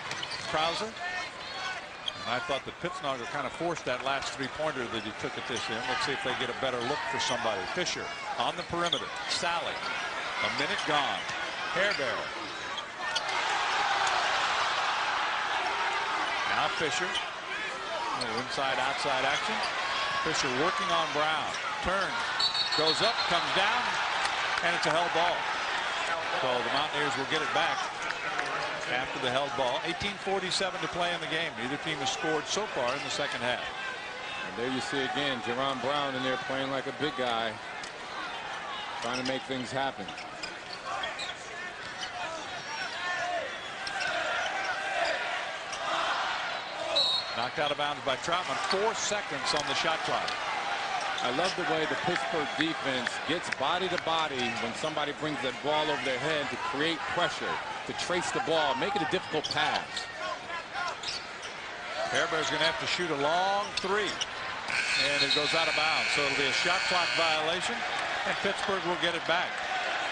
Krauser. And I thought that Pittsnogle kind of forced that last 3-pointer that he took at this end. Let's see if they get a better look for somebody. Fisher on the perimeter. Sally. A minute gone. Hairbearer. Now Fisher. A little inside-outside action. Fisher working on Brown. Turns. Goes up. Comes down. And it's a held ball. So the Mountaineers will get it back after the held ball. 18:47 to play in the game. Neither team has scored so far in the second half. And there you see again Jerron Brown in there playing like a big guy, trying to make things happen. Knocked out of bounds by Troutman. 4 seconds on the shot clock. I love the way the Pittsburgh defense gets body to body when somebody brings that ball over their head to create pressure, to trace the ball, make it a difficult pass. Hairbear's going to have to shoot a long 3, and it goes out of bounds. So it'll be a shot clock violation, and Pittsburgh will get it back.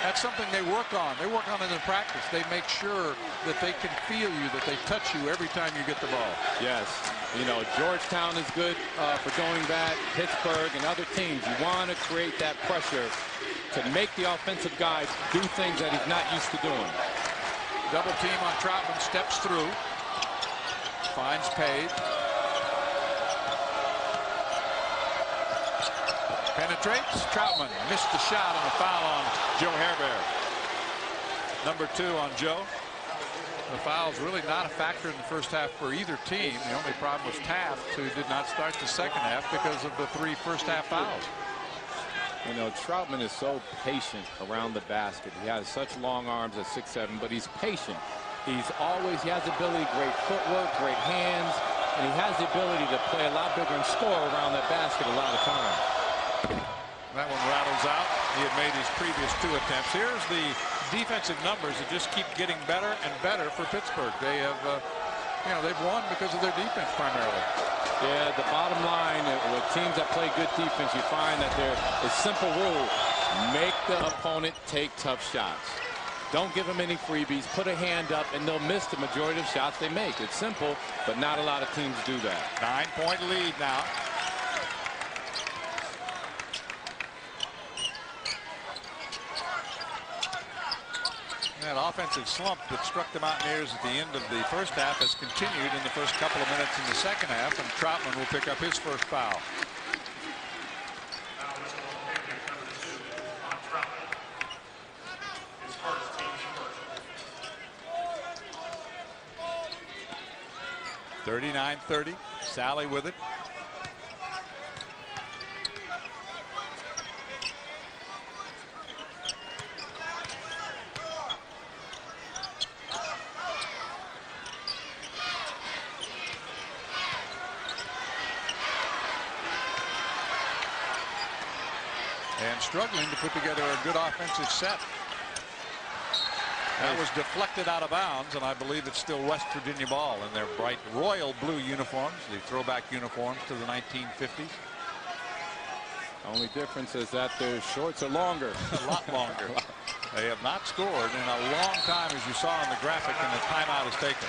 That's something they work on. They work on it in practice. They make sure that they can feel you, that they touch you every time you get the ball. Yes. You know, Georgetown is good for doing that. Pittsburgh and other teams, you want to create that pressure to make the offensive guy do things that he's not used to doing. Double team on Troutman, steps through. Finds Page. Penetrates. Troutman missed the shot and a foul on Joe Hairbear. Number 2 on Joe. The foul's really not a factor in the first half for either team. The only problem was Taft, who did not start the second half because of the 3 first-half fouls. You know, Troutman is so patient around the basket. He has such long arms at 6'7", but he's patient. He has the ability, great footwork, great hands, and he has the ability to play a lot bigger and score around that basket a lot of times. That one rattles out. He had made his previous 2 attempts. Here's the defensive numbers that just keep getting better and better for Pittsburgh. They have, you know, they've won because of their defense primarily. Yeah, the bottom line with teams that play good defense, you find that there's a simple rule: make the opponent take tough shots. Don't give them any freebies. Put a hand up, and they'll miss the majority of shots they make. It's simple, but not a lot of teams do that. 9-point lead now. That offensive slump that struck the Mountaineers at the end of the first half has continued in the first couple of minutes in the second half, and Troutman will pick up his first foul. (39-30). Sally with it. And struggling to put together a good offensive set. That was deflected out of bounds, and I believe it's still West Virginia ball in their bright royal blue uniforms, the throwback uniforms to the 1950s. Only difference is that their shorts are longer. A lot longer. They have not scored in a long time, as you saw in the graphic, and the timeout is taken.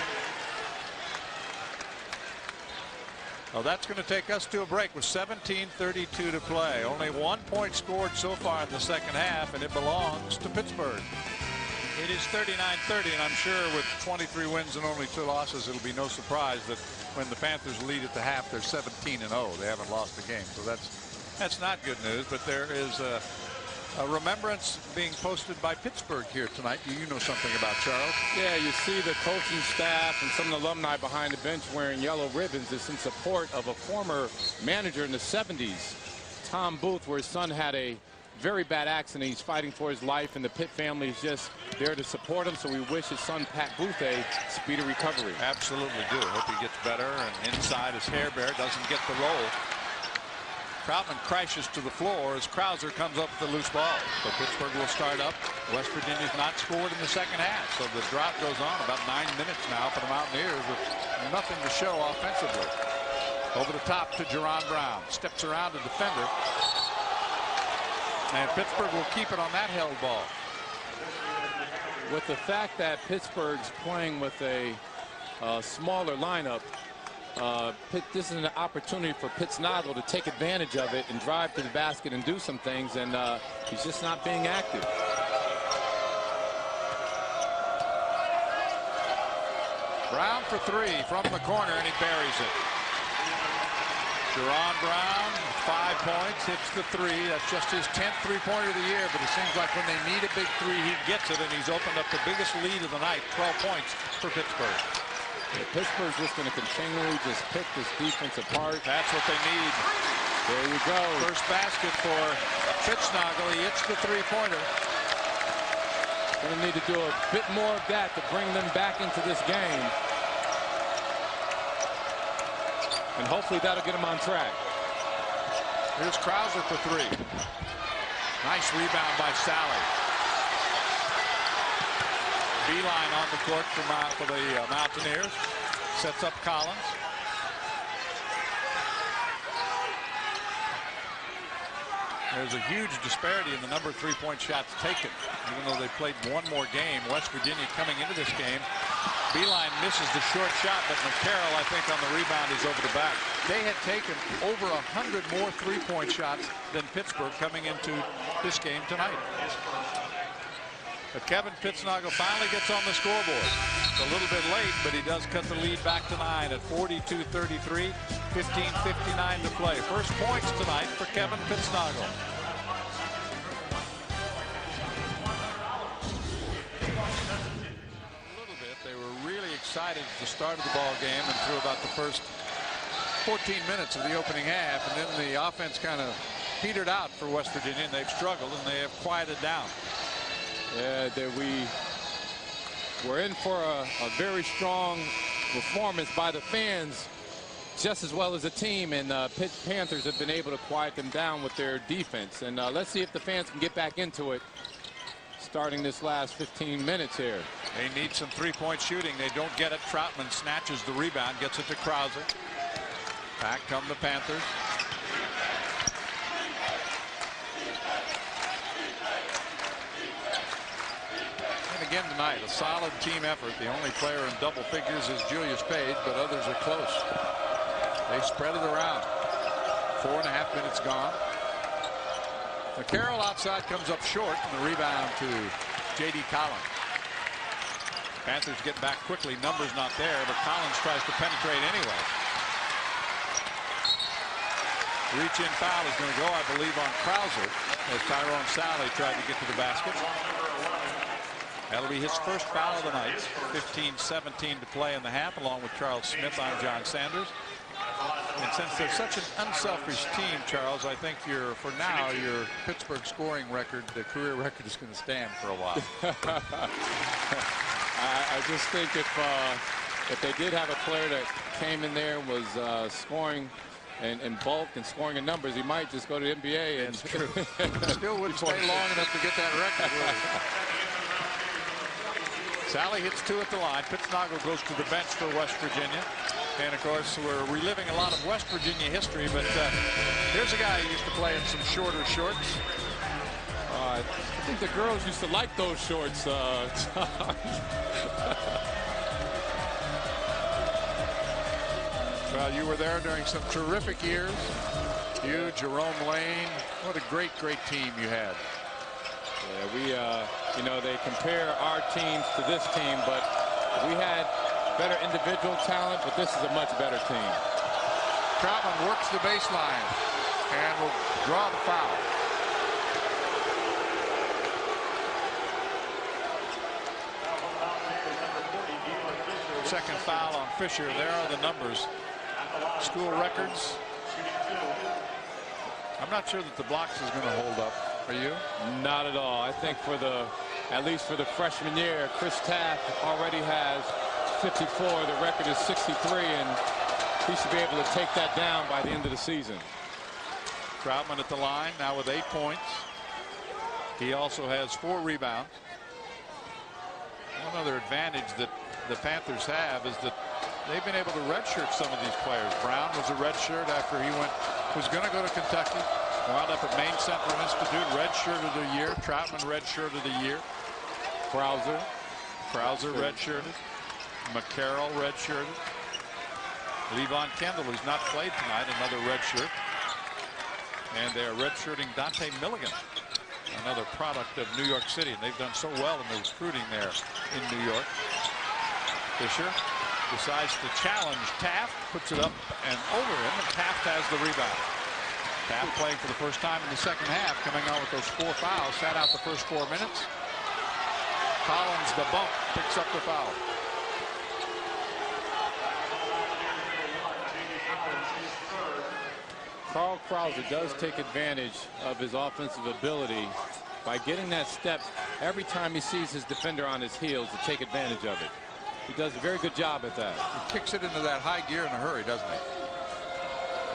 Well, that's going to take us to a break with 17:32 to play. Only 1 point scored so far in the second half, and it belongs to Pittsburgh. It is 39-30, and I'm sure with 23 wins and only 2 losses, it'll be no surprise that when the Panthers lead at the half, they're 17-0. They haven't lost a game, so that's not good news. But there is a remembrance being posted by Pittsburgh here tonight. Do you know something about, Charles? Yeah, you see the coaching staff and some of the alumni behind the bench wearing yellow ribbons. It's in support of a former manager in the 70s, Tom Booth, where his son had a very bad accident. He's fighting for his life, and the Pitt family is just there to support him. So we wish his son Pat Booth a speedy recovery. Absolutely do. Hope he gets better. And inside his hair bear doesn't get the roll. Troutman crashes to the floor as Krauser comes up with the loose ball. So Pittsburgh will start up. West Virginia's not scored in the second half. So the drought goes on about 9 minutes now for the Mountaineers with nothing to show offensively. Over the top to Jerron Brown. Steps around a defender. And Pittsburgh will keep it on that held ball. With the fact that Pittsburgh's playing with a smaller lineup, this is an opportunity for Pittsnogle to take advantage of it and drive to the basket and do some things, and he's just not being active. Brown for 3 from the corner, and he buries it. Jerron Brown, 5 points, hits the 3. That's just his 10th three-pointer of the year, but it seems like when they need a big 3, he gets it, and he's opened up the biggest lead of the night, 12 points for Pittsburgh. Yeah, Pittsburgh's just going to continually just pick this defense apart. That's what they need. There you go. First basket for Pittsnogle. He hits the three-pointer. Going to need to do a bit more of that to bring them back into this game. And hopefully that'll get him on track. Here's Krauser for 3. Nice rebound by Sally. Beeline on the court for the Mountaineers. Sets up Collins. There's a huge disparity in the number of three-point shots taken. Even though they played one more game, West Virginia coming into this game, Beeline misses the short shot, but McCarroll, I think, on the rebound is over the back. They had taken over 100 more three-point shots than Pittsburgh coming into this game tonight. But Kevin Pittsnogle finally gets on the scoreboard. It's a little bit late, but he does cut the lead back to 9 at 42-33, 15:59 to play. First points tonight for Kevin Pittsnogle. A little bit. They were really excited at the start of the ball game and through about the first 14 minutes of the opening half, and then the offense kind of petered out for West Virginia, and they've struggled and they have quieted down. Yeah, we're in for a very strong performance by the fans, just as well as the team, and Pitt Panthers have been able to quiet them down with their defense. And let's see if the fans can get back into it starting this last 15 minutes here. They need some three-point shooting. They don't get it. Troutman snatches the rebound, gets it to Krauser. Back come the Panthers. Again tonight, a solid team effort. The only player in double figures is Julius Page, but others are close. They spread it around. 4.5 minutes gone. McCarroll outside comes up short, and the rebound to J.D. Collins. Panthers get back quickly. Numbers not there, but Collins tries to penetrate anyway. Reach-in foul is going to go, I believe, on Krauser as Tyrone Sally tried to get to the basket. That'll be his first foul of the night. 15:17 to play in the half, along with Charles Smith on John Sanders. And since they're such an unselfish team, Charles, I think for now, your Pittsburgh scoring record, the career record, is going to stand for a while. I just think if they did have a player that came in there and was scoring in bulk and scoring in numbers, he might just go to the NBA. And it's true. Still wouldn't stay long enough to get that record. Sally hits 2 at the line. Pittsnogle goes to the bench for West Virginia. And, of course, we're reliving a lot of West Virginia history. But here's a guy who used to play in some shorter shorts. I think the girls used to like those shorts. Well, you were there during some terrific years. You, Jerome Lane, what a great, great team you had. Yeah, we, you know, they compare our teams to this team, but we had better individual talent, but this is a much better team. Troutman works the baseline and will draw the foul. Second foul on Fisher. There are the numbers. School records. I'm not sure that the blocks is going to hold up. Are you? Not at all. I think for the, at least for the freshman year, Chris Taft already has 54. The record is 63, and he should be able to take that down by the end of the season. Troutman at the line now with 8 points. He also has 4 rebounds. One other advantage that the Panthers have is that they've been able to redshirt some of these players. Brown was a redshirt after he was going to go to Kentucky. Wound up at Maine Central Institute, redshirt of the year. Troutman redshirt of the year. Krauser redshirted. McCarroll redshirted. Levon Kendall, who's not played tonight, another redshirt. And they are redshirting Dante Milligan, another product of New York City. And they've done so well in the recruiting there in New York. Fisher decides to challenge Taft, puts it up and over him, and Taft has the rebound. Taft playing for the first time in the second half, coming on with those 4 fouls, sat out the first 4 minutes. Collins, the bump, picks up the foul. Carl Krauser does take advantage of his offensive ability by getting that step every time he sees his defender on his heels to take advantage of it. He does a very good job at that. He kicks it into that high gear in a hurry, doesn't he?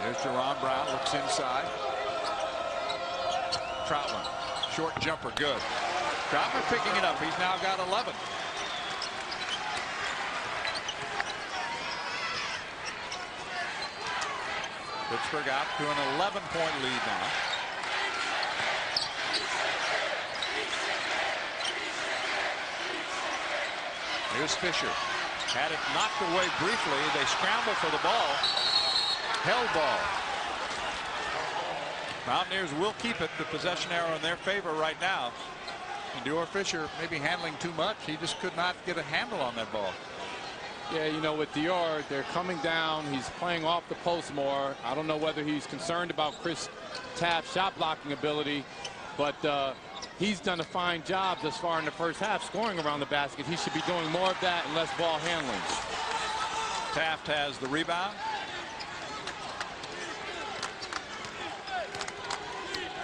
There's Jerron Brown, looks inside. Troutman, short jumper, good. Troutman picking it up. He's now got 11. Pittsburgh out to an 11-point lead now. Here's Fisher. Had it knocked away briefly. They scramble for the ball. Held ball. Mountaineers will keep it. The possession arrow in their favor right now. And Dior Fisher maybe handling too much. He just could not get a handle on that ball. Yeah, you know, with Dior, they're coming down. He's playing off the post more. I don't know whether he's concerned about Chris Taft's shot blocking ability, but he's done a fine job thus far in the first half scoring around the basket. He should be doing more of that and less ball handling. Taft has the rebound.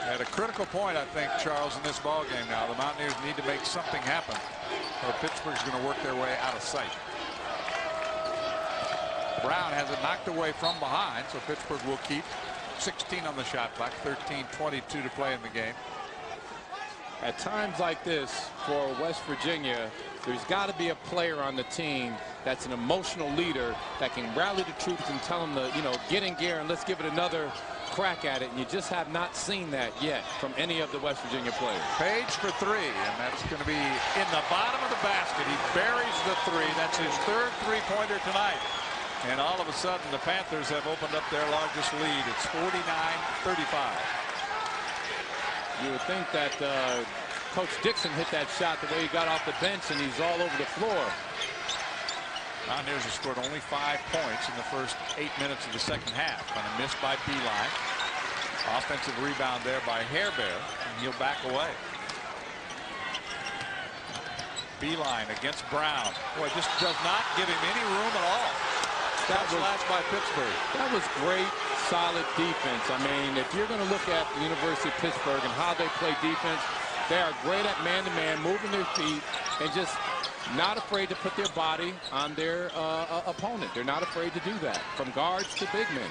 At a critical point, I think, Charles, in this ball game now, the Mountaineers need to make something happen, or Pittsburgh's going to work their way out of sight. Brown has it knocked away from behind, so Pittsburgh will keep 16 on the shot clock, 13:22 to play in the game. At times like this for West Virginia, there's got to be a player on the team that's an emotional leader that can rally the troops and tell them to, you know, get in gear and let's give it another crack at it. And you just have not seen that yet from any of the West Virginia players. Page for 3, and that's going to be in the bottom of the basket. He buries the 3. That's his 3rd three-pointer tonight. And all of a sudden, the Panthers have opened up their largest lead. It's 49-35. You would think that Coach Dixon hit that shot the way he got off the bench, and he's all over the floor. Mountaineers have scored only 5 points in the first 8 minutes of the second half on a miss by Beeline. Offensive rebound there by Hairbear, and he'll back away. Beeline against Brown. Boy, just does not give him any room at all. That was last by Pittsburgh. That was great, solid defense. I mean, if you're going to look at the University of Pittsburgh and how they play defense, they are great at man-to-man, moving their feet, and just not afraid to put their body on their opponent. They're not afraid to do that, from guards to big men.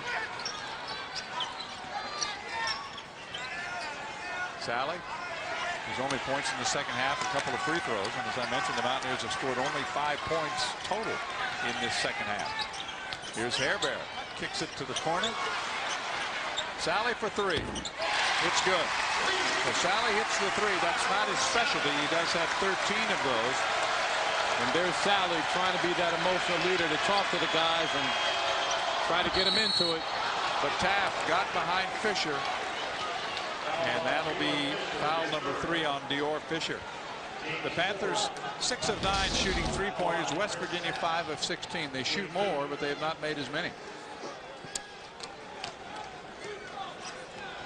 Sally, there's only points in the second half, a couple of free throws, and as I mentioned, the Mountaineers have scored only 5 points total in this second half. Here's Hairbear, kicks it to the corner. Sally for 3. It's good. So Sally hits the 3. That's not his specialty. He does have 13 of those. And there's Sally trying to be that emotional leader to talk to the guys and try to get him into it. But Taft got behind Fisher. And that'll be foul number 3 on Dior Fisher. The Panthers 6 of 9 shooting 3-pointers. West Virginia 5 of 16. They shoot more, but they have not made as many.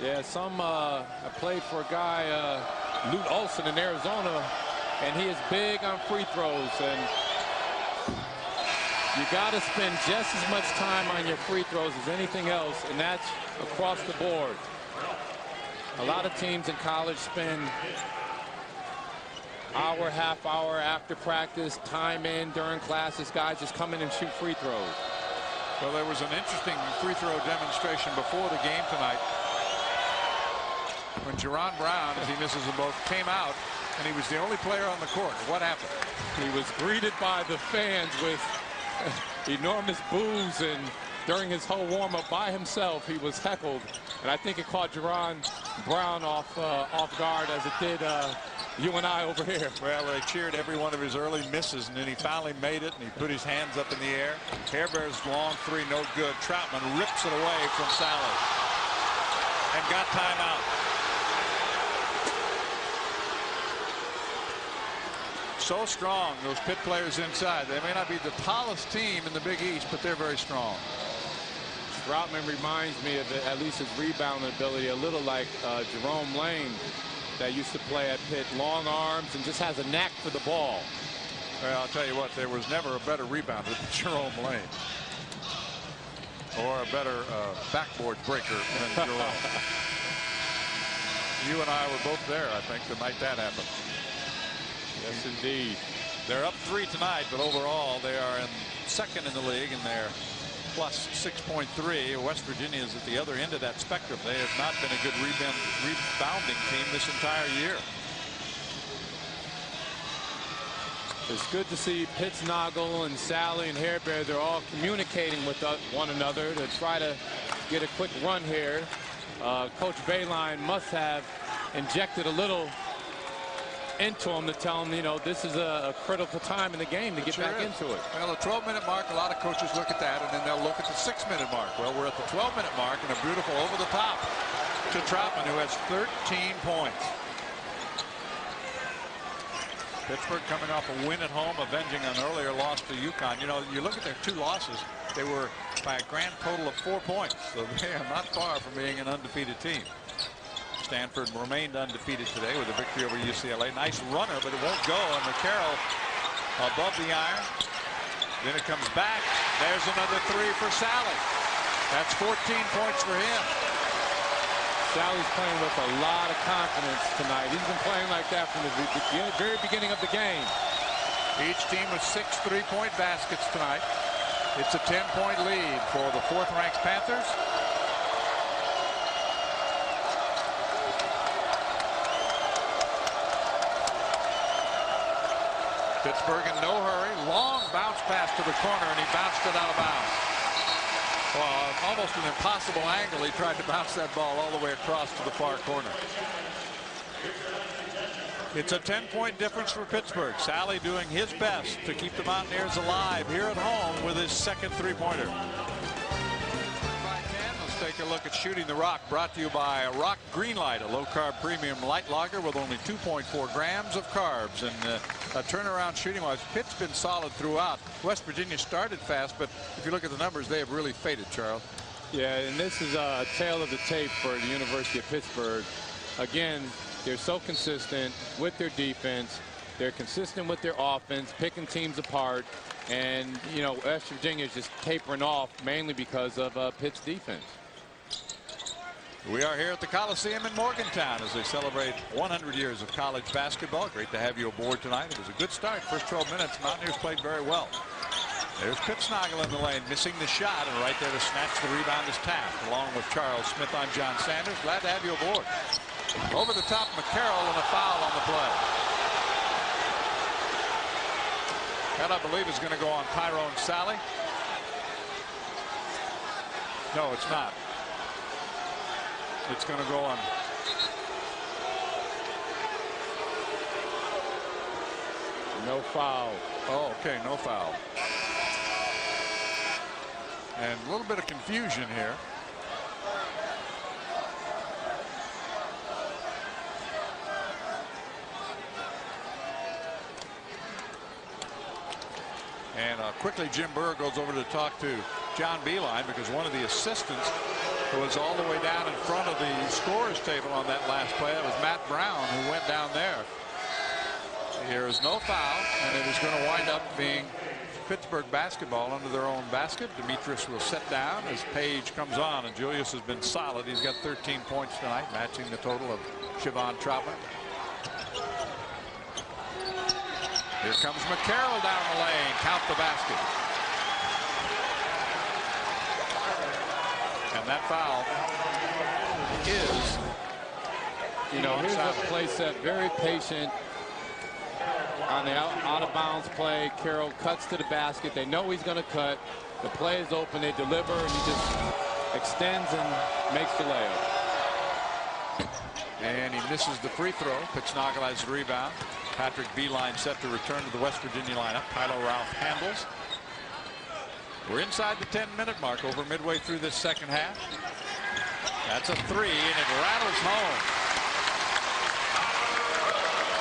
Yeah, I played for a guy, Lute Olson in Arizona, and he is big on free throws. And you got to spend just as much time on your free throws as anything else, and that's across the board. A lot of teams in college spend hour, half hour after practice, time in during classes. Guys just come in and shoot free throws. Well, there was an interesting free throw demonstration before the game tonight when Jerron Brown, as he misses them both, came out, and he was the only player on the court. What happened? He was greeted by the fans with enormous boos, and during his whole warm-up by himself, he was heckled. And I think it caught Jerron Brown off guard, as it did you and I over here. Well, they cheered every one of his early misses, and then he finally made it, and he put his hands up in the air. Hair Bear's long 3, no good. Troutman rips it away from Sally and got timeout. So strong, those Pitt players inside. They may not be the tallest team in the Big East, but they're very strong. Troutman reminds me of, at least his rebounding ability, a little like Jerome Lane that used to play at Pitt. Long arms and just has a knack for the ball. Well, I'll tell you what, there was never a better rebounder than Jerome Lane. Or a better backboard breaker than Jerome. You and I were both there, I think, the night that happened. Yes, indeed. They're up 3 tonight, but overall they are in second in the league, and they're plus 6.3. West Virginia is at the other end of that spectrum. They have not been a good rebounding team this entire year. It's good to see Pittsnoggle and Sally and Hair Bear. They're all communicating with one another to try to get a quick run here. Coach Bayline must have injected a little into him to tell him, you know, this is a critical time in the game to get back into it. Well, the 12-minute mark, a lot of coaches look at that, and then they'll look at the 6-minute mark. Well, we're at the 12-minute mark, and a beautiful over the top to Troutman, who has 13 points. Pittsburgh coming off a win at home, avenging an earlier loss to UConn. You know, you look at their 2 losses, they were by a grand total of 4 points, so they are not far from being an undefeated team. Stanford remained undefeated today with a victory over UCLA. Nice runner, but it won't go. And McCarroll above the iron. Then it comes back. There's another 3 for Sally. That's 14 points for him. Sally's playing with a lot of confidence tonight. He's been playing like that from the very beginning of the game. Each team with 6 3-point baskets tonight. It's a 10-point lead for the 4th-ranked Panthers. Pittsburgh in no hurry. Long bounce pass to the corner, and he bounced it out of bounds. Well, almost an impossible angle. He tried to bounce that ball all the way across to the far corner. It's a 10-point difference for Pittsburgh. Sally doing his best to keep the Mountaineers alive here at home with his second 3-pointer. Take a look at Shooting the Rock, brought to you by Rock Greenlight, a low-carb premium light lager with only 2.4 grams of carbs. And a turnaround shooting-wise, Pitt's been solid throughout. West Virginia started fast, but if you look at the numbers, they have really faded, Charles. Yeah, and this is a tale of the tape for the University of Pittsburgh. Again, they're so consistent with their defense. They're consistent with their offense, picking teams apart. And, you know, West Virginia is just tapering off mainly because of Pitt's defense. We are here at the Coliseum in Morgantown as they celebrate 100 years of college basketball. Great to have you aboard tonight. It was a good start. First 12 minutes, Mountaineers played very well. There's Pittsnoggle in the lane, missing the shot, and right there to snatch the rebound is Taft, along with Charles Smith. I'm John Sanders. Glad to have you aboard. Over the top, McCarroll, and a foul on the play. That, I believe, is going to go on Tyrone Sally. No, it's not. It's going to go on. No foul. Oh, okay, no foul. And a little bit of confusion here. And quickly Jim Burr goes over to talk to John Beeline, because one of the assistants was all the way down in front of the scorer's table on that last play. That was Matt Brown, who went down there. Here is no foul, and it is going to wind up being Pittsburgh basketball under their own basket. Demetrius will sit down as Page comes on, and Julius has been solid. He's got 13 points tonight, matching the total of Siobhan Troutman. Here comes McCarroll down the lane. Count the basket. And that foul is, here's a play set, very patient on the out of bounds play. Carroll cuts to the basket. They know he's going to cut. The play is open. They deliver, and he just extends and makes the layup. And he misses the free throw. Pittsnogle has the rebound. Patrick Beeline set to return to the West Virginia lineup. Kylo Ralph handles. We're inside the 10-minute mark, over midway through this second half. That's a three, and it rattles home.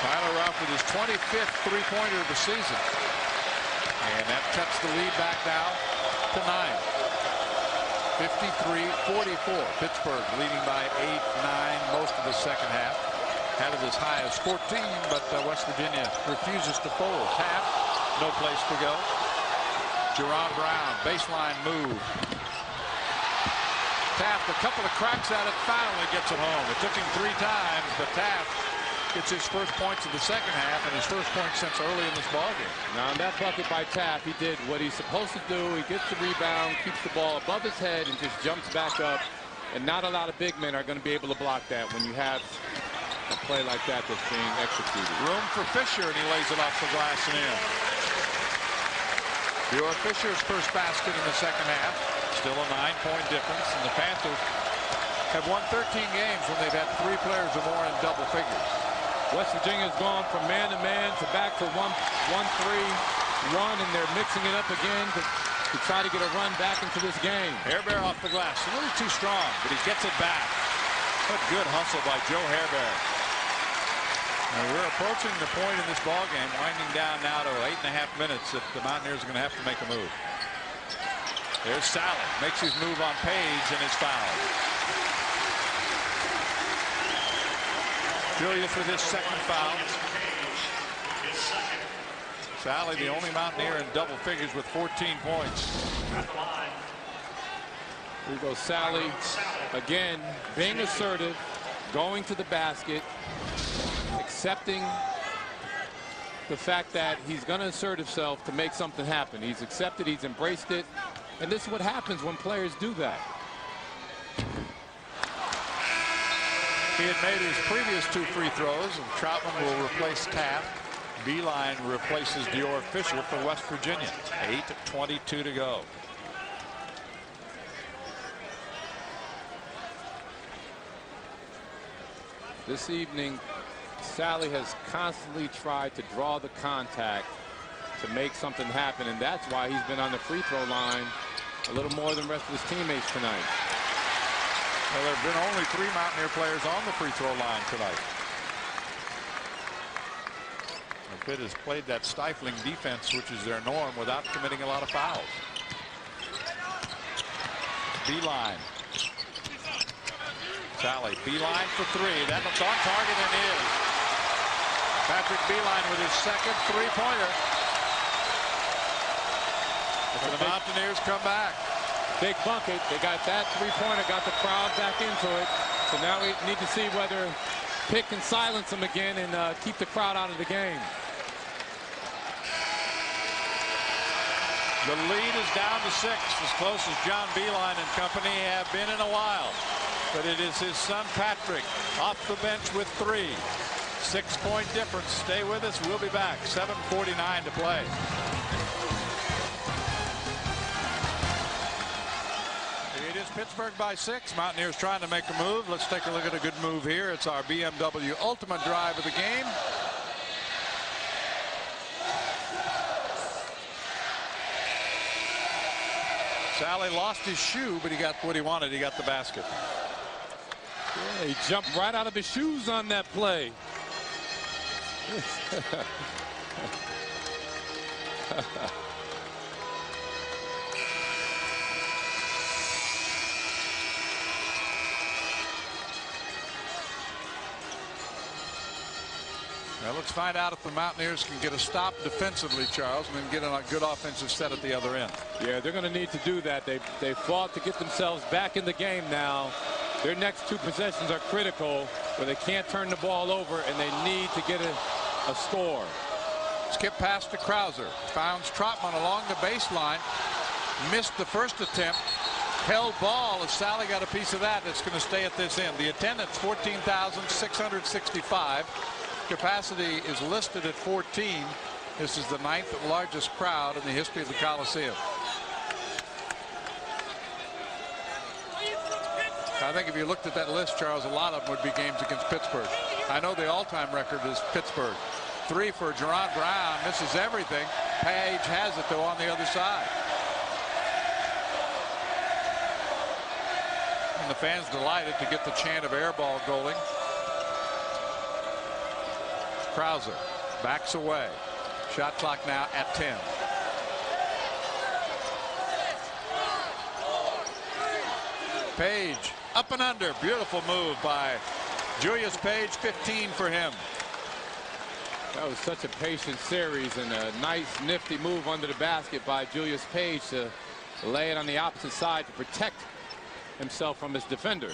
Kylo Ralph with his 25th three-pointer of the season. And that cuts the lead back now to 9. 53-44. Pittsburgh leading by 8, 9 most of the second half. Had it as high as 14, but West Virginia refuses to fold. Half, no place to go. Jerron Brown, baseline move. Taft, a couple of cracks at it, finally gets it home. It took him 3 times, but Taft gets his first points of the second half, and his first point since early in this ballgame. Now, on that bucket by Taft, he did what he's supposed to do. He gets the rebound, keeps the ball above his head, and just jumps back up. And not a lot of big men are going to be able to block that when you have a play like that that's being executed. Room for Fisher, and he lays it off the glass and in. Dior Fisher's first basket in the second half. Still a 9-point difference, and the Panthers have won 13 games when they've had 3 players or more in double figures. West Virginia's gone from man to man to back to 1-3-1, and they're mixing it up again to try to get a run back into this game. Hairbear off the glass, a little too strong, but he gets it back. What good hustle by Joe Hairbear. Now we're approaching the point in this ball game, winding down now to 8.5 minutes, that the Mountaineers are going to have to make a move. There's Sally, makes his move on Page and is fouled. Julius with his second foul. Sally, the only Mountaineer in double figures with 14 points. Here goes Sally again, being assertive, going to the basket, accepting the fact that he's going to assert himself to make something happen. He's accepted, he's embraced it, and this is what happens when players do that. He had made his previous 2 free throws, and Troutman will replace Taft. Beeline replaces Dior Fisher for West Virginia. 8:22 to go. This evening, Sally has constantly tried to draw the contact to make something happen, and that's why he's been on the free throw line a little more than the rest of his teammates tonight. Well, there have been only 3 Mountaineer players on the free throw line tonight. Pitt has played that stifling defense, which is their norm, without committing a lot of fouls. Beeline. Sally, Beeline for 3. That's on target and is. Patrick Beeline with his second three-pointer. The Mountaineers come back. Big bucket. They got that three-pointer, got the crowd back into it. So now we need to see whether Pitt can silence them again and keep the crowd out of the game. The lead is down to 6, as close as John Beeline and company have been in a while. But it is his son Patrick off the bench with 3. 6-point difference. Stay with us. We'll be back. 7:49 to play. It is Pittsburgh by 6. Mountaineers trying to make a move. Let's take a look at a good move here. It's our BMW Ultimate drive of the game. Sally lost his shoe, but he got what he wanted. He got the basket. Yeah, he jumped right out of his shoes on that play. Now let's find out if the Mountaineers can get a stop defensively, Charles, and then get a good offensive set at the other end. Yeah, they're going to need to do that. They fought to get themselves back in the game now. Their next 2 possessions are critical, where they can't turn the ball over, and they need to get a score. Skip pass to Krauser. Founds Trotman along the baseline. Missed the first attempt. Held ball as Sally got a piece of that. It's going to stay at this end. The attendance 14,665. Capacity is listed at 14. This is the 9th largest crowd in the history of the Coliseum. I think if you looked at that list, Charles, a lot of them would be games against Pittsburgh. I know the all-time record is Pittsburgh. 3 for Jerron Brown. Misses everything. Page has it, though, on the other side. And the fans delighted to get the chant of air ball going. Krauser backs away. Shot clock now at 10. Page up and under. Beautiful move by Julius Page. 15 for him. That was such a patient series, and a nice nifty move under the basket by Julius Page to lay it on the opposite side to protect himself from his defender.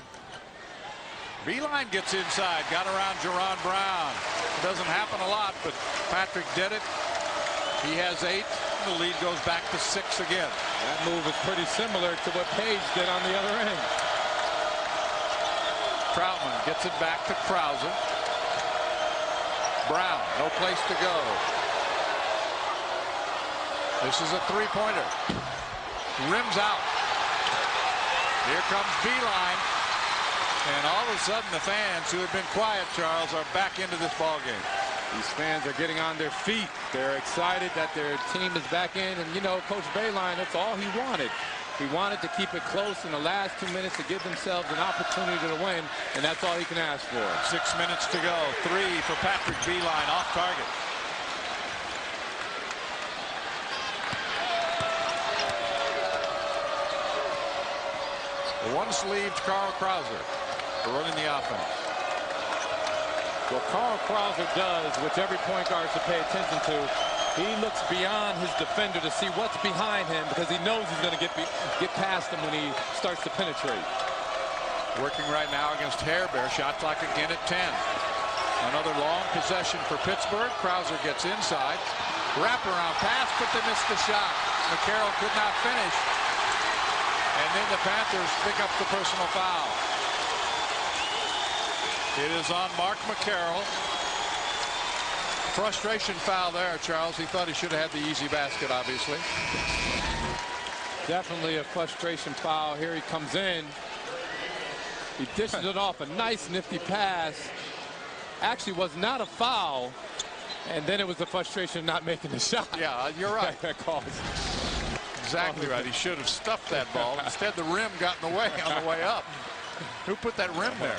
Beeline gets inside, got around Jerron Brown. It doesn't happen a lot, but Patrick did it. He has 8. The lead goes back to 6 again. That move is pretty similar to what Page did on the other end. Troutman gets it back to Krauser. Brown, no place to go. This is a 3-pointer. Rims out. Here comes Beeline. And all of a sudden, the fans who have been quiet, Charles, are back into this ball game. These fans are getting on their feet. They're excited that their team is back in. And, you know, Coach Beeline, that's all he wanted. He wanted to keep it close in the last 2 minutes to give themselves an opportunity to win, and that's all he can ask for. 6 minutes to go. 3 for Patrick Beeline, off target. One-sleeved Carl Krauser running the offense. What Carl Krauser does, which every point guard should pay attention to, he looks beyond his defender to see what's behind him, because he knows he's going to get past him when he starts to penetrate. Working right now against Hairbear. Shot clock again at 10. Another long possession for Pittsburgh. Krauser gets inside. Wraparound pass, but they missed the shot. McCarroll could not finish. And then the Panthers pick up the personal foul. It is on Mark McCarroll. Frustration foul there, Charles. He thought he should have had the easy basket, obviously. Definitely a frustration foul. Here he comes in. He dishes it off. A nice, nifty pass. Actually was not a foul. And then it was the frustration of not making the shot. Yeah, you're right. That caused. Exactly right. He should have stuffed that ball. Instead, the rim got in the way on the way up. Who put that rim there?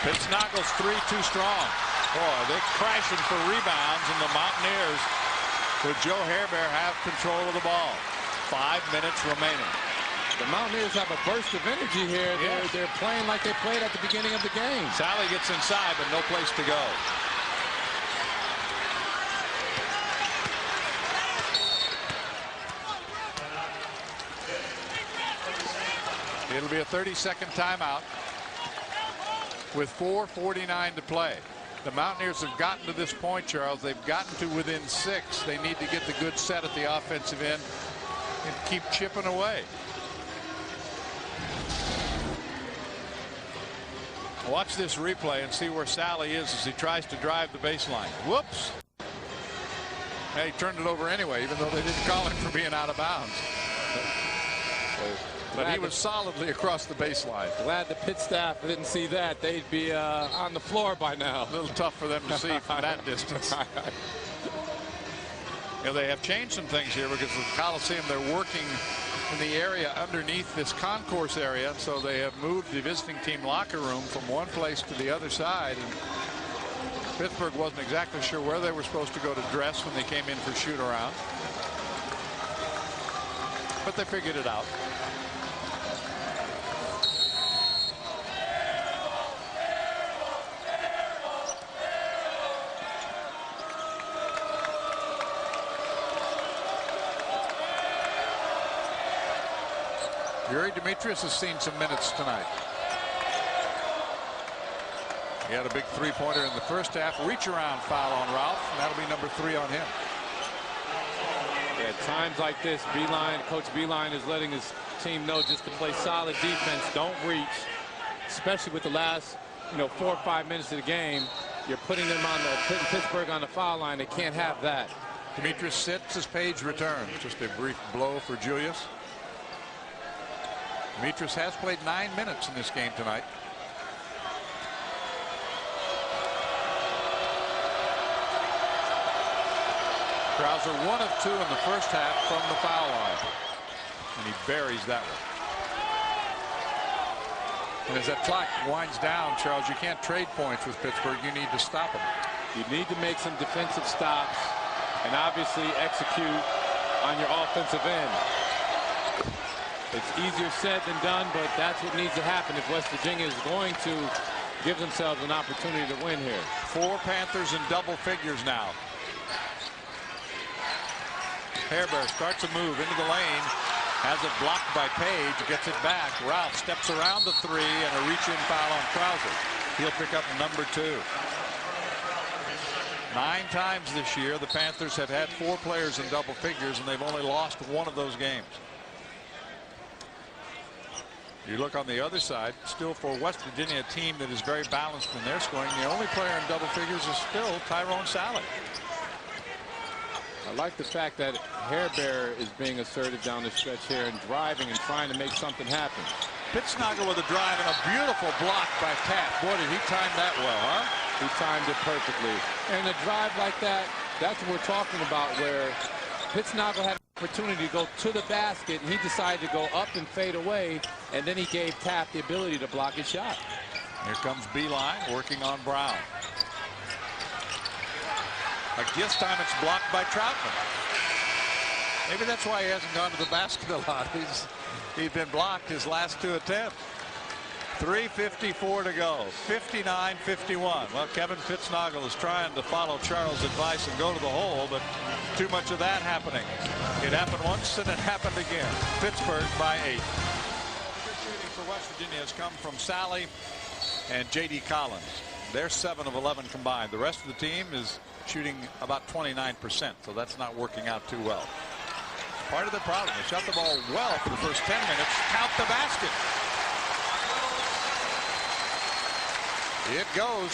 Pittsnoggles 3 too strong. Boy, they're crashing for rebounds, and the Mountaineers, with Joe Hairbear, have control of the ball. 5 minutes remaining. The Mountaineers have a burst of energy here. Yes. They're playing like they played at the beginning of the game. Sally gets inside, but no place to go. It'll be a 30-second timeout with 4:49 to play. The Mountaineers have gotten to this point, Charles. They've gotten to within 6. They need to get the good set at the offensive end and keep chipping away. Watch this replay and see where Sally is as he tries to drive the baseline. Whoops. Hey, he turned it over anyway, even though they didn't call him for being out of bounds. But he was solidly across the baseline. Glad the Pitt staff didn't see that. They'd be on the floor by now. A little tough for them to see from that distance. You know, they have changed some things here because of the Coliseum. They're working in the area underneath this concourse area, so they have moved the visiting team locker room from one place to the other side. And Pittsburgh wasn't exactly sure where they were supposed to go to dress when they came in for shoot around, but they figured it out. Yuri Demetrius has seen some minutes tonight. He had a big three-pointer in the first half. Reach around foul on Ralph, and that'll be number 3 on him. At times like this, Coach Beeline is letting his team know just to play solid defense. Don't reach, especially with the last 4 or 5 minutes of the game. You're putting Pittsburgh on the foul line. They can't have that. Demetrius sits as Page returns. Just a brief blow for Julius. Demetrius has played 9 minutes in this game tonight. Krauser 1 of 2 in the first half from the foul line, and he buries that one. And as that clock winds down, Charles, you can't trade points with Pittsburgh. You need to stop them. You need to make some defensive stops and obviously execute on your offensive end. It's easier said than done, but that's what needs to happen if West Virginia is going to give themselves an opportunity to win here. 4 Panthers in double figures now. Hairbear starts a move into the lane, has it blocked by Page, gets it back. Ralph steps around the 3 and a reach-in foul on Krauser. He'll pick up number 2. 9 times this year the Panthers have had 4 players in double figures, and they've only lost 1 of those games. You look on the other side, still for West Virginia, a team that is very balanced in their scoring. The only player in double figures is still Tyrone Sally. I like the fact that Hairbear is being assertive down the stretch here and driving and trying to make something happen. Pittsnagel with a drive and a beautiful block by Taft. Boy, did he time that well, huh? He timed it perfectly. And a drive like that, that's what we're talking about, where Pittsnagel had an opportunity to go to the basket, and he decided to go up and fade away, and then he gave Taft the ability to block his shot. Here comes Beeline working on Brown. Like this time it's blocked by Troutman. Maybe that's why he hasn't gone to the basket a lot. He's been blocked his last 2 attempts. 3:54 to go. 59-51. Well, Kevin Pittsnagel is trying to follow Charles' advice and go to the hole, but too much of that happening. It happened once and it happened again. Pittsburgh by 8. Good shooting for West Virginia has come from Sally and J.D. Collins. They're 7 of 11 combined. The rest of the team is shooting about 29%, so that's not working out too well. Part of the problem, they shot the ball well for the first 10 minutes. Count the basket. It goes.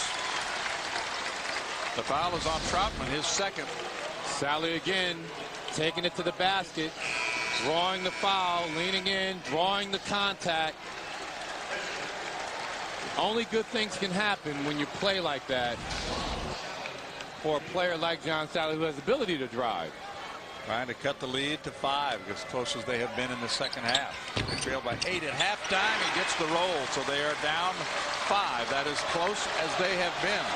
The foul is on Troutman, his second. Sally again, taking it to the basket, drawing the foul, leaning in, drawing the contact. Only good things can happen when you play like that for a player like John Sally, who has the ability to drive. Trying to cut the lead to 5, as close as they have been in the second half. They trail by 8 at halftime. He gets the roll, so they are down 5. That is close as they have been.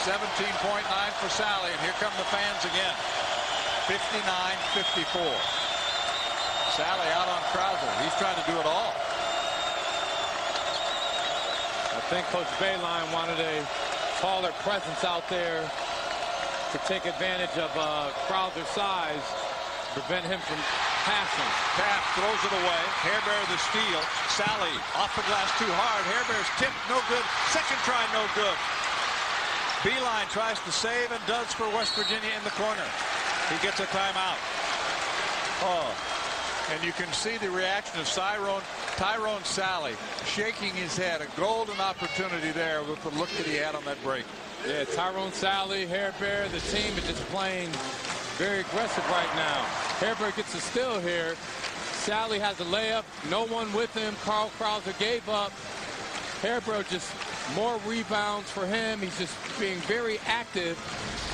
17.9 for Sally, and here come the fans again. 59-54. Sally out on Krauser. He's trying to do it all. I think Coach Bayline wanted a taller presence out there to take advantage of Krauser's size, prevent him from passing. Taft throws it away. Hairbear the steal. Sally off the glass too hard. Hairbear's tip, no good. Second try, no good. Beeline tries to save and does for West Virginia in the corner. He gets a timeout. Oh, and you can see the reaction of Tyrone Sally shaking his head. A golden opportunity there with the look that he had on that break. Yeah, Tyrone Sally, Hairbear, the team is just playing very aggressive right now. Hairbear gets a steal here. Sally has a layup. No one with him. Carl Krauser gave up. Hairbear just more rebounds for him. He's just being very active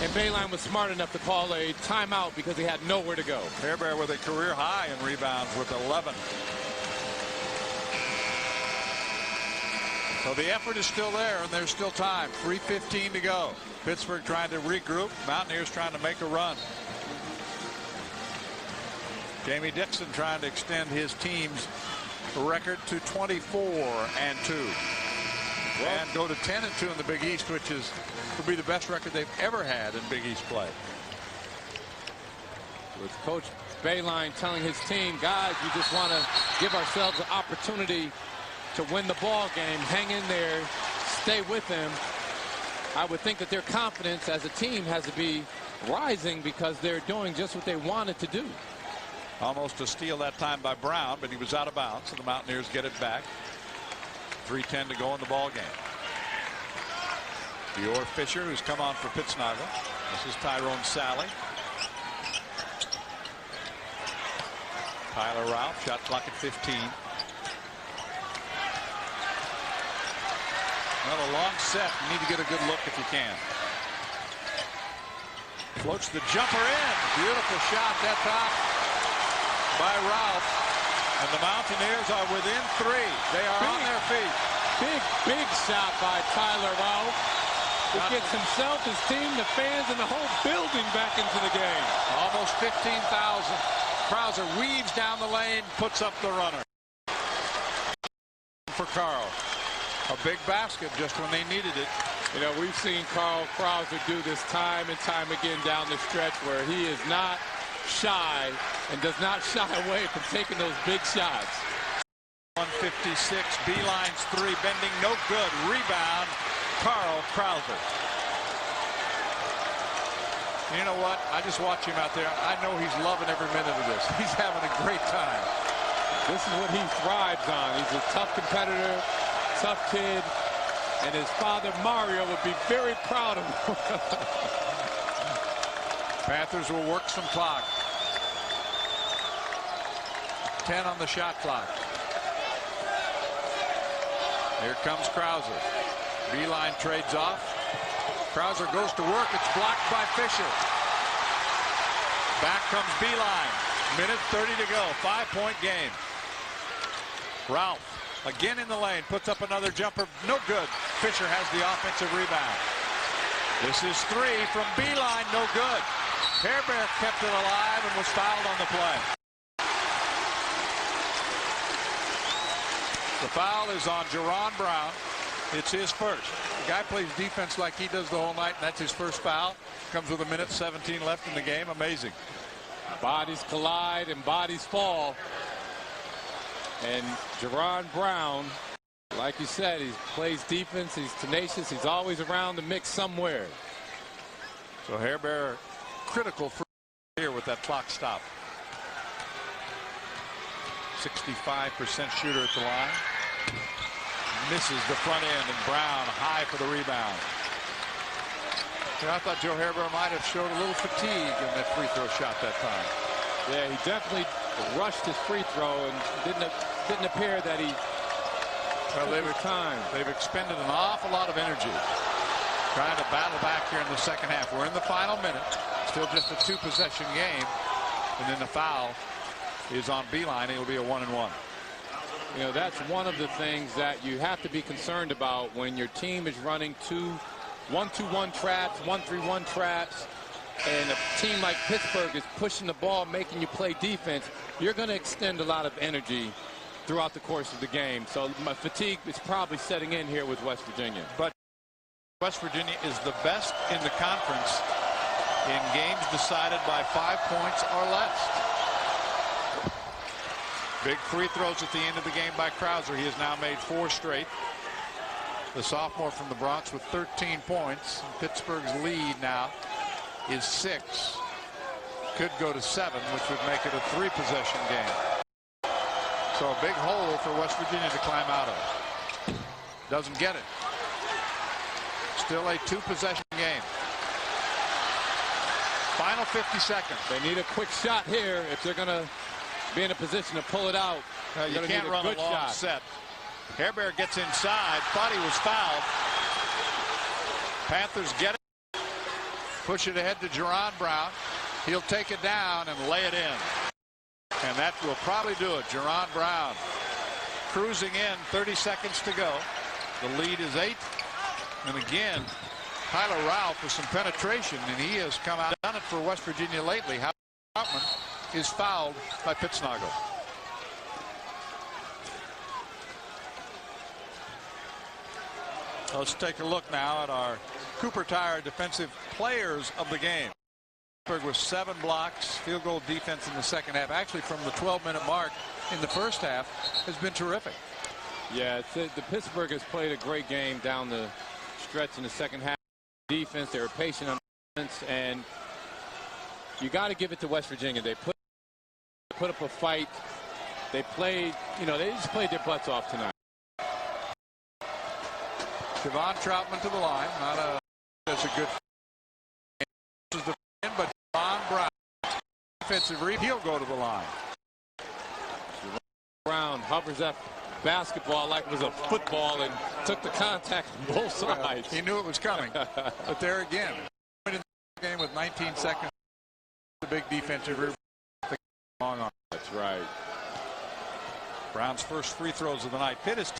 And Bayline was smart enough to call a timeout because he had nowhere to go. Hairbear with a career high in rebounds with 11. So the effort is still there, and there's still time. 3:15 to go. Pittsburgh trying to regroup. Mountaineers trying to make a run. Jamie Dixon trying to extend his team's record to 24-2. And go to 10-2 in the Big East, which would be the best record they've ever had in Big East play. With Coach Bayline telling his team, guys, we just want to give ourselves an opportunity to win the ball game. Hang in there, stay with them. I would think that their confidence as a team has to be rising because they're doing just what they wanted to do. Almost a steal that time by Brown, but he was out of bounds, so the Mountaineers get it back. 3:10 to go in the ball game. Dior Fisher, who's come on for Pittsnogle. This is Tyrone Sally. Tyler Ralph, shot clock at 15. Well, a long set. You need to get a good look if you can. Floats the jumper in. Beautiful shot that top by Ralph. And the Mountaineers are within 3. They are on their feet. Big shot by Tyler Ralph. It gets himself, his team, the fans, and the whole building back into the game. Almost 15,000. Krauser weaves down the lane, puts up the runner. For Carl. A big basket just when they needed it. You know, we've seen Carl Krauser do this time and time again down the stretch where he is not shy and does not shy away from taking those big shots. 156, Beeline's 3, bending, no good. Rebound, Carl Krauser. You know what? I just watch him out there. I know he's loving every minute of this. He's having a great time. This is what he thrives on. He's a tough competitor, tough kid, and his father Mario would be very proud of him. Panthers will work some clock. 10 on the shot clock. Here comes Krauser. Beeline trades off. Krauser goes to work. It's blocked by Fisher. Back comes Beeline. Minute 30 to go. 5-point game. Ralph again in the lane. Puts up another jumper. No good. Fisher has the offensive rebound. This is 3 from Beeline. No good. Hairbear kept it alive and was fouled on the play. The foul is on Jerron Brown. It's his first. The guy plays defense like he does the whole night, and that's his first foul. Comes with 1:17 left in the game. Amazing. Bodies collide and bodies fall. And Jerron Brown, like you said, he plays defense. He's tenacious. He's always around the mix somewhere. So Hairbear critical for here with that clock stop. 65% shooter at the line. Misses the front end, and Brown high for the rebound. I thought Joe Hairbear might have showed a little fatigue in that free throw shot that time. Yeah, he definitely rushed his free throw and didn't appear that he They've expended an awful lot of energy trying to battle back here in the second half. We're in the final minute. Still just a 2-possession game. And then the foul is on Beeline. It'll be a 1-and-1. You know, that's one of the things that you have to be concerned about when your team is running 1-2-1 traps, 1-3-1 traps, and a team like Pittsburgh is pushing the ball, making you play defense. You're going to extend a lot of energy throughout the course of the game. So my fatigue is probably setting in here with West Virginia. But West Virginia is the best in the conference in games decided by 5 points or less. Big free throws at the end of the game by Krauser. He has now made 4 straight. The sophomore from the Bronx with 13 points. Pittsburgh's lead now is 6. Could go to 7, which would make it a 3-possession game. So a big hole for West Virginia to climb out of. Doesn't get it. Still a 2-possession game. Final 50 seconds. They need a quick shot here if they're going to be in a position to pull it out. You can't run a long set. Hairbear gets inside. Thought he was fouled. Panthers get it. push it ahead to Jerron Brown. He'll take it down and lay it in. And that will probably do it. Jerron Brown cruising in, 30 seconds to go. The lead is 8. And again, Tyler Ralph with some penetration, and he has come out and done it for West Virginia lately. Troutman is fouled by Pittsnogle. Let's take a look now at our Cooper Tire defensive players of the game. With 7 blocks, field goal defense in the second half. Actually, from the 12-minute mark in the first half, has been terrific. Yeah, the Pittsburgh has played a great game down the stretch in the second half. Defense, they were patient on defense, and you got to give it to West Virginia. They put up a fight. They played, they just played their butts off tonight. Javon Troutman to the line. That's a good. This is the but Javon Brown, defensive rebound. He'll go to the line. Brown hovers that basketball like it was a football and took the contact on both sides. He knew it was coming. But there again, in the game with 19 seconds, the big defensive rebound. That's right. Brown's first free throws of the night. Pitt is